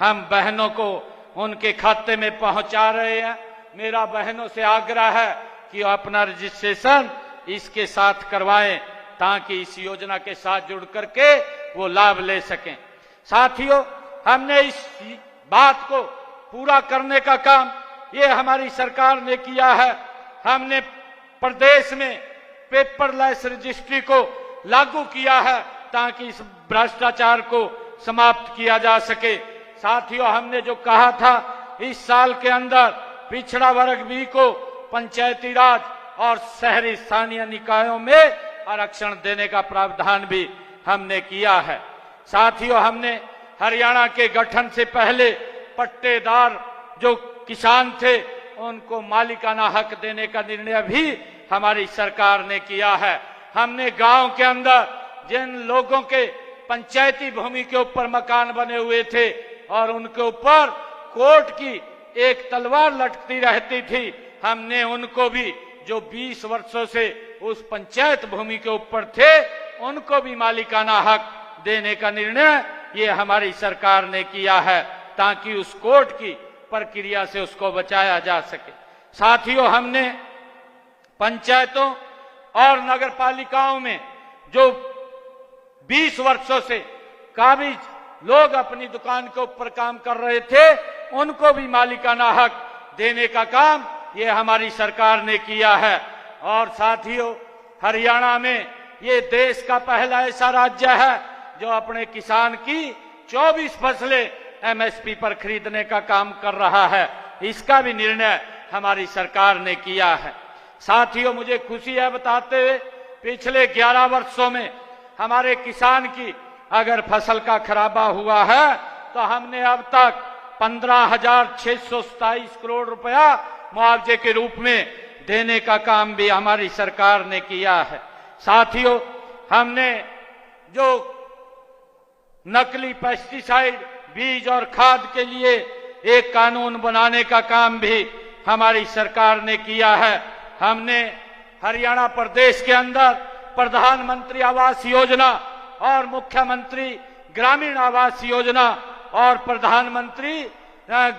हम बहनों को उनके खाते में पहुंचा रहे हैं। मेरा बहनों से आग्रह है कि अपना रजिस्ट्रेशन इसके साथ करवाएं ताकि इस योजना के साथ जुड़ करके वो लाभ ले सकें। साथियों, हमने इस बात को पूरा करने का काम ये हमारी सरकार ने किया है। हमने प्रदेश में पेपरलेस रजिस्ट्री को लागू किया है ताकि इस भ्रष्टाचार को समाप्त किया जा सके। साथियों, हमने जो कहा था इस साल के अंदर पिछड़ा वर्ग बी को पंचायती राज और शहरी स्थानीय निकायों में आरक्षण देने का प्रावधान भी हमने किया है। साथियों, हमने हरियाणा के गठन से पहले पट्टेदार जो किसान थे उनको मालिकाना हक देने का निर्णय भी हमारी सरकार ने किया है। हमने गांव के अंदर जिन लोगों के पंचायती भूमि के ऊपर मकान बने हुए थे और उनके ऊपर कोर्ट की एक तलवार लटकती रहती थी, हमने उनको भी जो 20 वर्षों से उस पंचायत भूमि के ऊपर थे उनको भी मालिकाना हक देने का निर्णय ये हमारी सरकार ने किया है ताकि उस कोर्ट की प्रक्रिया से उसको बचाया जा सके। साथियों, हमने पंचायतों और नगर पालिकाओं में जो 20 वर्षों से काबिज लोग अपनी दुकान के ऊपर काम कर रहे थे उनको भी मालिकाना हक देने का काम ये हमारी सरकार ने किया है। और साथियों, हरियाणा में ये देश का पहला ऐसा राज्य है जो अपने किसान की 24 फसलें एमएसपी पर खरीदने का काम कर रहा है। इसका भी निर्णय हमारी सरकार ने किया है। साथियों, मुझे खुशी है बताते हुए पिछले 11 वर्षों में हमारे किसान की अगर फसल का खराबा हुआ है तो हमने अब तक 15,627 करोड़ रुपया मुआवजे के रूप में देने का काम भी हमारी सरकार ने किया है। साथियों, हमने जो नकली पेस्टिसाइड बीज और खाद के लिए एक कानून बनाने का काम भी हमारी सरकार ने किया है। हमने हरियाणा प्रदेश के अंदर प्रधानमंत्री आवास योजना और मुख्यमंत्री ग्रामीण आवास योजना और प्रधानमंत्री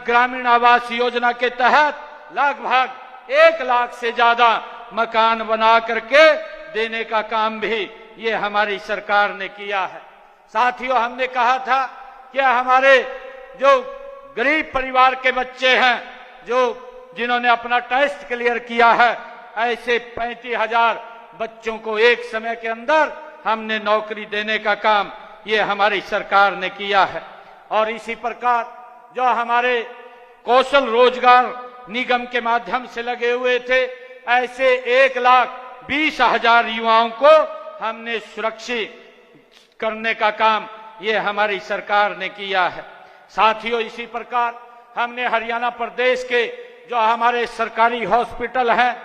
ग्रामीण आवास योजना के तहत लगभग 1 लाख से ज्यादा मकान बना करके देने का काम भी ये हमारी सरकार ने किया है। साथियों, हमने कहा था कि हमारे जो गरीब परिवार के बच्चे हैं जिन्होंने अपना टेस्ट क्लियर किया है, ऐसे 35,000 बच्चों को एक समय के अंदर हमने नौकरी देने का काम ये हमारी सरकार ने किया है। और इसी प्रकार जो हमारे कौशल रोजगार निगम के माध्यम से लगे हुए थे, ऐसे 1,20,000 युवाओं को हमने सुरक्षित करने का काम ये हमारी सरकार ने किया है। साथियों, इसी प्रकार हमने हरियाणा प्रदेश के जो हमारे सरकारी हॉस्पिटल हैं,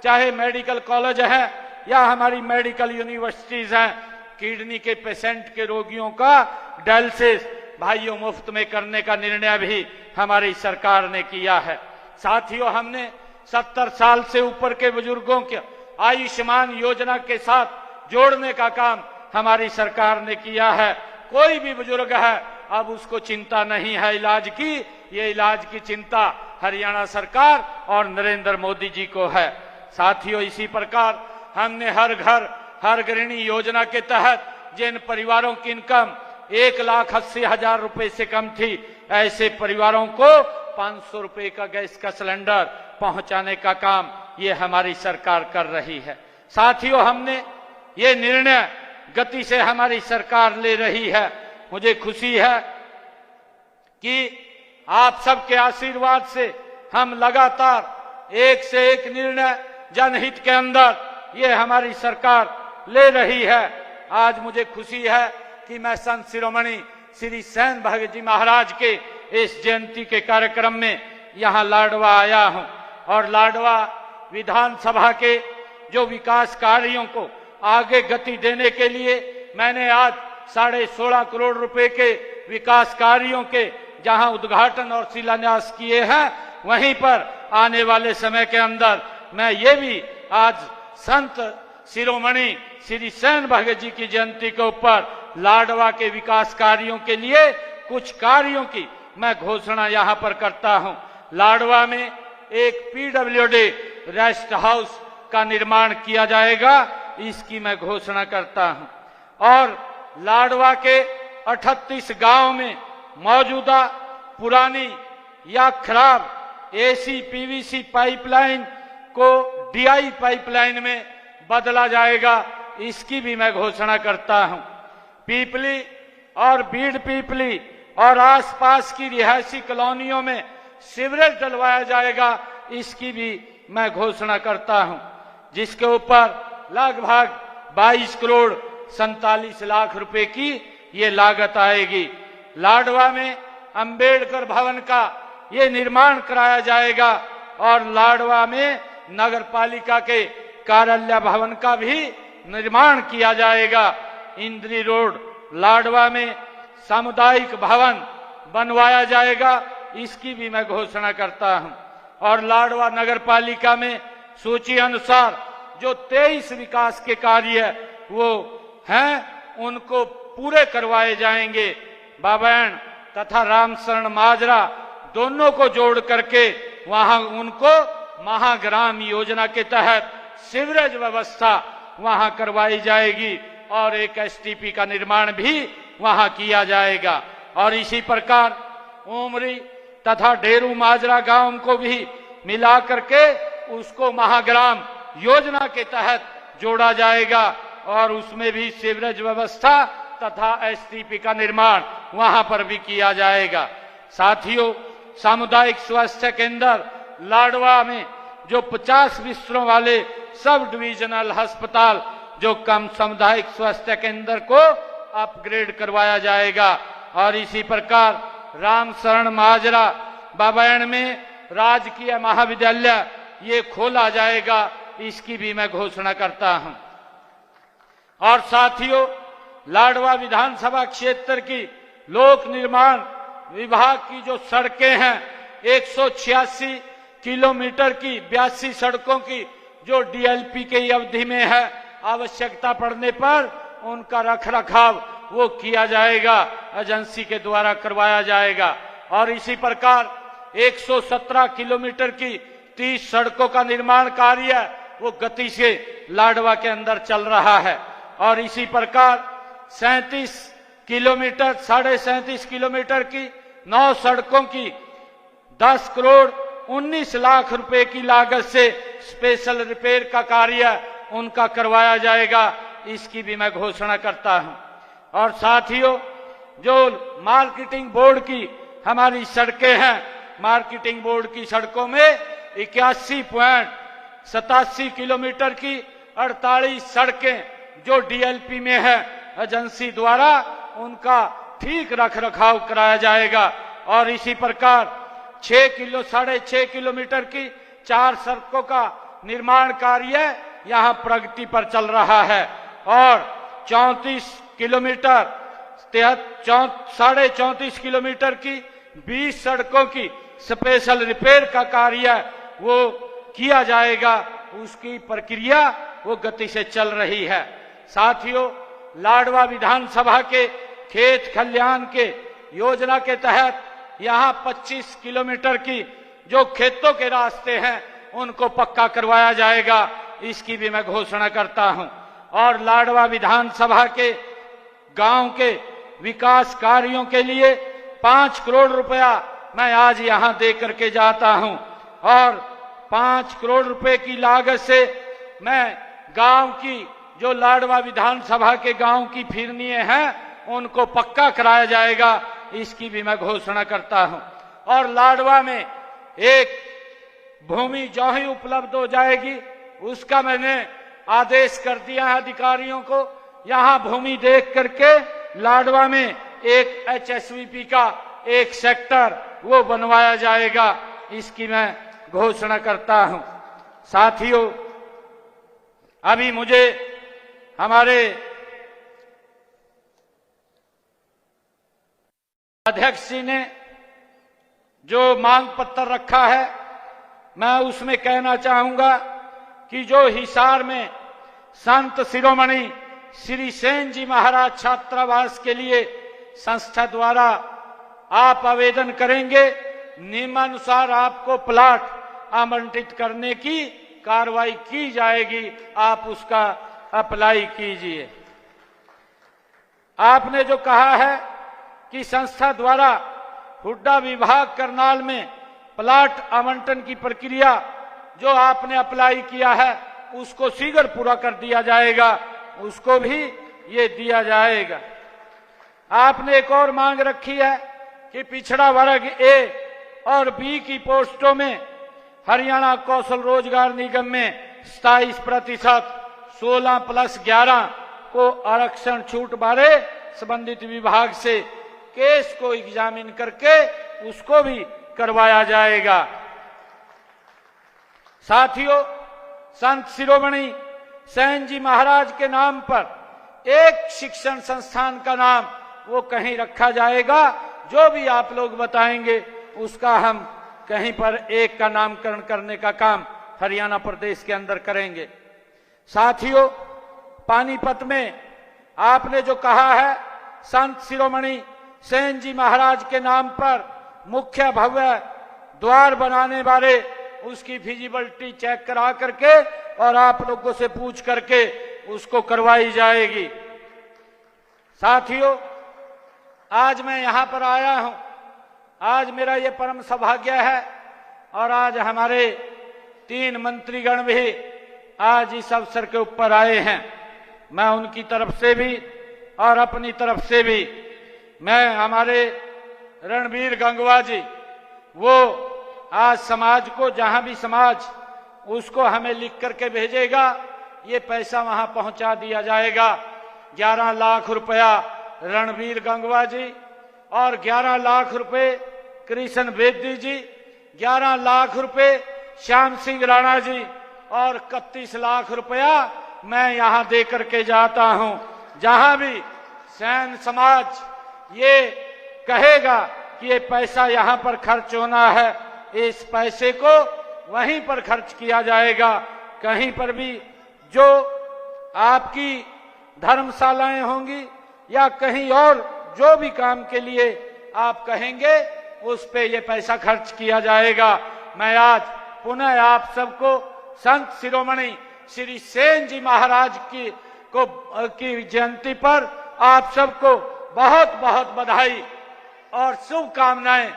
चाहे मेडिकल कॉलेज हैं या हमारी मेडिकल यूनिवर्सिटीज हैं, किडनी के पेशेंट के रोगियों का डायलिसिस भाइयों मुफ्त में करने का निर्णय भी हमारी सरकार ने किया है। साथियों, हमने 70 साल से ऊपर के बुजुर्गों के आयुष्मान योजना के साथ जोड़ने का काम हमारी सरकार ने किया है। कोई भी बुजुर्ग है अब उसको चिंता नहीं है इलाज की, ये इलाज की चिंता हरियाणा सरकार और नरेंद्र मोदी जी को है। साथियों, इसी प्रकार हमने हर घर हर गृहिणी योजना के तहत जिन परिवारों की इनकम 1,80,000 रुपए से कम थी, ऐसे परिवारों को 500 रुपए का गैस का सिलेंडर पहुंचाने का काम ये हमारी सरकार कर रही है। साथियों, हमने ये निर्णय गति से हमारी सरकार ले रही है। मुझे खुशी है कि आप सबके आशीर्वाद से हम लगातार एक से एक निर्णय जनहित के अंदर ये हमारी सरकार ले रही है। आज मुझे खुशी है कि मैं संत शिरोमणि श्री सैन भगत जी महाराज के इस जयंती के कार्यक्रम में यहाँ लाडवा आया हूँ और लाडवा विधानसभा के जो विकास कार्यों को आगे गति देने के लिए मैंने आज 16.5 करोड़ रुपए के विकास कार्यों के जहां उद्घाटन और शिलान्यास किए हैं, वहीं पर आने वाले समय के अंदर मैं ये भी आज संत शिरोमणि श्री सैन भगत जी की जयंती के ऊपर लाडवा के विकास कार्यों के लिए कुछ कार्यों की मैं घोषणा यहाँ पर करता हूँ। लाडवा में एक पीडब्ल्यूडी रेस्ट हाउस का निर्माण किया जाएगा, इसकी मैं घोषणा करता हूँ। और लाडवा के 38 गांव में मौजूदा पुरानी या खराब एसी पीवीसी पाइपलाइन को डीआई पाइपलाइन में बदला जाएगा, इसकी भी मैं घोषणा करता हूं। पीपली और बीड़ पीपली और आसपास की रिहायशी कॉलोनियों में सीवरेज डलवाया जाएगा, इसकी भी मैं घोषणा करता हूं, जिसके ऊपर लगभग 22 करोड़ 47 लाख रुपए की ये लागत आएगी। लाडवा में अंबेडकर भवन का ये निर्माण कराया जाएगा और लाडवा में नगर पालिका के कार्यालय भवन का भी निर्माण किया जाएगा। इंद्री रोड लाडवा में सामुदायिक भवन बनवाया जाएगा, इसकी भी मैं घोषणा करता हूं। और लाडवा नगर पालिका में सूची अनुसार जो 23 विकास के कार्य वो हैं, उनको पूरे करवाए जाएंगे। बाबैन तथा रामशरण माजरा दोनों को जोड़ करके वहां उनको महाग्राम योजना के तहत सीवरेज व्यवस्था वहां करवाई जाएगी और एक एसटीपी का निर्माण भी वहां किया जाएगा। और इसी प्रकार उमरी तथा डेरू माजरा गांव को भी मिला करके उसको महाग्राम योजना के तहत जोड़ा जाएगा और उसमें भी सीवरेज व्यवस्था तथा एसटीपी का निर्माण वहां पर भी किया जाएगा। साथियों, सामुदायिक स्वास्थ्य केंद्र लाडवा में जो 50 बिस्तरों वाले सब डिविजनल अस्पताल जो कम सामुदायिक स्वास्थ्य केंद्र को अपग्रेड करवाया जाएगा। और इसी प्रकार रामशरण माजरा बाबैन में राजकीय महाविद्यालय ये खोला जाएगा, इसकी भी मैं घोषणा करता हूं। और साथियों, लाडवा विधानसभा क्षेत्र की लोक निर्माण विभाग की जो सड़कें हैं 186 किलोमीटर की 82 सड़कों की जो डीएलपी की अवधि में है, आवश्यकता पड़ने पर उनका रखरखाव वो किया जाएगा, एजेंसी के द्वारा करवाया जाएगा। और इसी प्रकार 117 किलोमीटर की 30 सड़कों का निर्माण कार्य वो गति से लाडवा के अंदर चल रहा है। और इसी प्रकार 37 किलोमीटर 37.5 किलोमीटर की 9 सड़कों की 10 करोड़ 19 लाख रुपए की लागत से स्पेशल रिपेयर का कार्य उनका करवाया जाएगा, इसकी भी मैं घोषणा करता हूं। और साथियों, जो मार्केटिंग बोर्ड की हमारी सड़कें हैं, मार्केटिंग बोर्ड की सड़कों में 81.87 किलोमीटर की 48 सड़कें जो डीएलपी में है, एजेंसी द्वारा उनका ठीक रखरखाव कराया जाएगा। और इसी प्रकार 6.5 किलोमीटर की 4 सड़कों का निर्माण कार्य यहां प्रगति पर चल रहा है। और 34 किलोमीटर 34.5 किलोमीटर की 20 सड़कों की स्पेशल रिपेयर का कार्य वो किया जाएगा, उसकी प्रक्रिया वो गति से चल रही है। साथियों, लाडवा विधानसभा के खेत खलियान के योजना के तहत यहाँ 25 किलोमीटर की जो खेतों के रास्ते हैं उनको पक्का करवाया जाएगा, इसकी भी मैं घोषणा करता हूं। और लाडवा विधानसभा के गांव के विकास कार्यों के लिए 5 करोड़ रुपया मैं आज यहां दे करके जाता हूं और 5 करोड़ रुपए की लागत से मैं गांव की जो लाडवा विधानसभा के गांव की फिरनियां हैं उनको पक्का कराया जाएगा, इसकी भी मैं घोषणा करता हूं। और लाडवा में एक भूमि जो ही उपलब्ध हो जाएगी उसका मैंने आदेश कर दिया है अधिकारियों को। यहां भूमि देख करके लाडवा में एक HSVP का एक सेक्टर वो बनवाया जाएगा, इसकी मैं घोषणा करता हूं। साथियों, अभी मुझे हमारे अध्यक्ष जी ने जो मांग पत्र रखा है मैं उसमें कहना चाहूंगा कि जो हिसार में संत शिरोमणि श्री सेन जी महाराज छात्रावास के लिए संस्था द्वारा आप आवेदन करेंगे, नियमानुसार आपको प्लाट आवंटित करने की कार्रवाई की जाएगी, आप उसका अप्लाई कीजिए। आपने जो कहा है कि संस्था द्वारा हुड्डा विभाग करनाल में प्लाट आवंटन की प्रक्रिया जो आपने अप्लाई किया है उसको शीघ्र पूरा कर दिया जाएगा, उसको भी ये दिया जाएगा। आपने एक और मांग रखी है कि पिछड़ा वर्ग ए और बी की पोस्टों में हरियाणा कौशल रोजगार निगम में 27% 16+11 को आरक्षण छूट बारे संबंधित विभाग से केस को एग्जामिन करके उसको भी करवाया जाएगा। साथियों, संत शिरोमणि सेन जी महाराज के नाम पर एक शिक्षण संस्थान का नाम वो कहीं रखा जाएगा, जो भी आप लोग बताएंगे उसका हम कहीं पर एक का नामकरण करने का काम हरियाणा प्रदेश के अंदर करेंगे। साथियों, पानीपत में आपने जो कहा है संत शिरोमणि सेन जी महाराज के नाम पर मुख्य भव्य द्वार बनाने बारे उसकी फिजिबिलिटी चेक करा करके और आप लोगों से पूछ करके उसको करवाई जाएगी। साथियों, आज मैं यहां पर आया हूं, आज मेरा ये परम सौभाग्य है और आज हमारे 3 मंत्रीगण भी आज इस अवसर के ऊपर आए हैं। मैं उनकी तरफ से भी और अपनी तरफ से भी मैं हमारे रणबीर गंगवा जी वो आज समाज को जहां भी समाज उसको हमें लिख करके भेजेगा, ये पैसा वहां पहुंचा दिया जाएगा। 11 लाख रुपया रणबीर गंगवा जी और 11 लाख रुपए कृष्ण बेदी जी, 11 लाख रुपए श्याम सिंह राणा जी और 31 लाख रुपया मैं यहां दे करके जाता हूं। जहां भी सैन समाज ये कहेगा कि ये पैसा यहां पर खर्च होना है, इस पैसे को वहीं पर खर्च किया जाएगा। कहीं पर भी जो आपकी धर्मशालाएं होंगी या कहीं और जो भी काम के लिए आप कहेंगे उस पे ये पैसा खर्च किया जाएगा। मैं आज पुनः आप सबको संत शिरोमणि श्री सेन जी महाराज की जयंती पर आप सबको बहुत बहुत बधाई और शुभकामनाएं।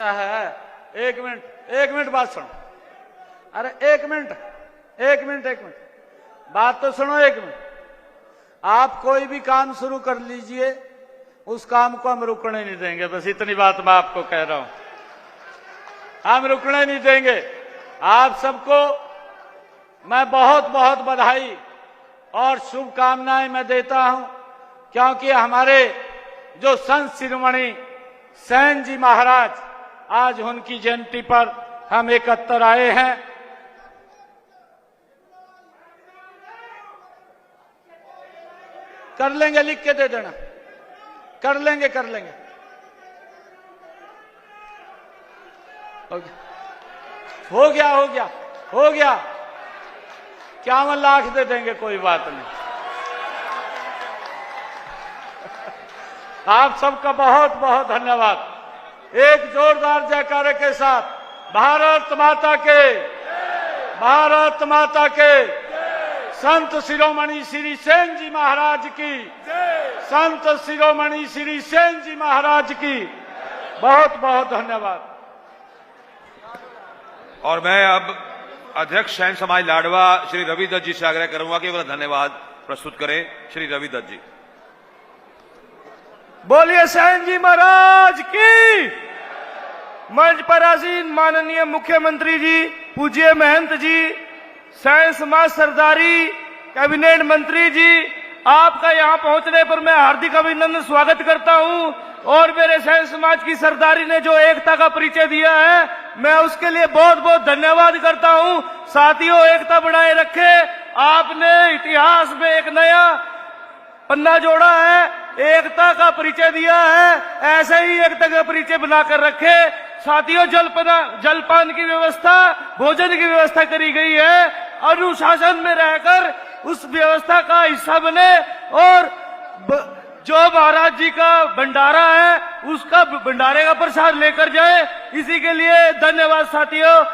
है एक मिनट बात सुनो। अरे एक मिनट बात तो सुनो। एक मिनट, आप कोई भी काम शुरू कर लीजिए, उस काम को हम रुकने नहीं देंगे। बस इतनी बात मैं आपको कह रहा हूं, हम रुकने नहीं देंगे। आप सबको मैं बहुत बहुत बधाई और शुभकामनाएं मैं देता हूं, क्योंकि हमारे जो संत शिरोमणि सेन जी महाराज आज उनकी जयंती पर हम 71 आए हैं। कर लेंगे, लिख के दे देना। कर लेंगे, कर लेंगे। हो गया, हो गया, हो गया। 51 लाख दे देंगे, कोई बात नहीं। आप सबका बहुत बहुत धन्यवाद। एक जोरदार जयकारे के साथ भारत माता के, भारत माता के, संत शिरोमणि श्री सेन जी महाराज की, संत शिरोमणि श्री सेन जी महाराज की बहुत बहुत धन्यवाद। और मैं अब अध्यक्ष सैन समाज लाडवा श्री रवि दत्त जी से आग्रह करूंगा कि वह धन्यवाद प्रस्तुत करें। श्री रवि दत्त जी। बोलिए सैन जी महाराज की। मंच पर आसीन माननीय मुख्यमंत्री जी, पूज्य महंत जी, सैन समाज सरदारी, कैबिनेट मंत्री जी, आपका यहां पहुंचने पर मैं हार्दिक अभिनंदन स्वागत करता हूं। और मेरे सैन समाज की सरदारी ने जो एकता का परिचय दिया है, मैं उसके लिए बहुत बहुत धन्यवाद करता हूं। साथियों, एकता बनाए रखे। आपने इतिहास में एक नया पन्ना जोड़ा है, एकता का परिचय दिया है। ऐसे ही एकता का परिचय बनाकर रखे। साथियों, जलपान की व्यवस्था, भोजन की व्यवस्था करी गई है। अनुशासन में रहकर उस व्यवस्था का हिस्सा बने और जो महाराज जी का भंडारा है, उसका भंडारे का प्रसाद लेकर जाए। इसी के लिए धन्यवाद साथियों।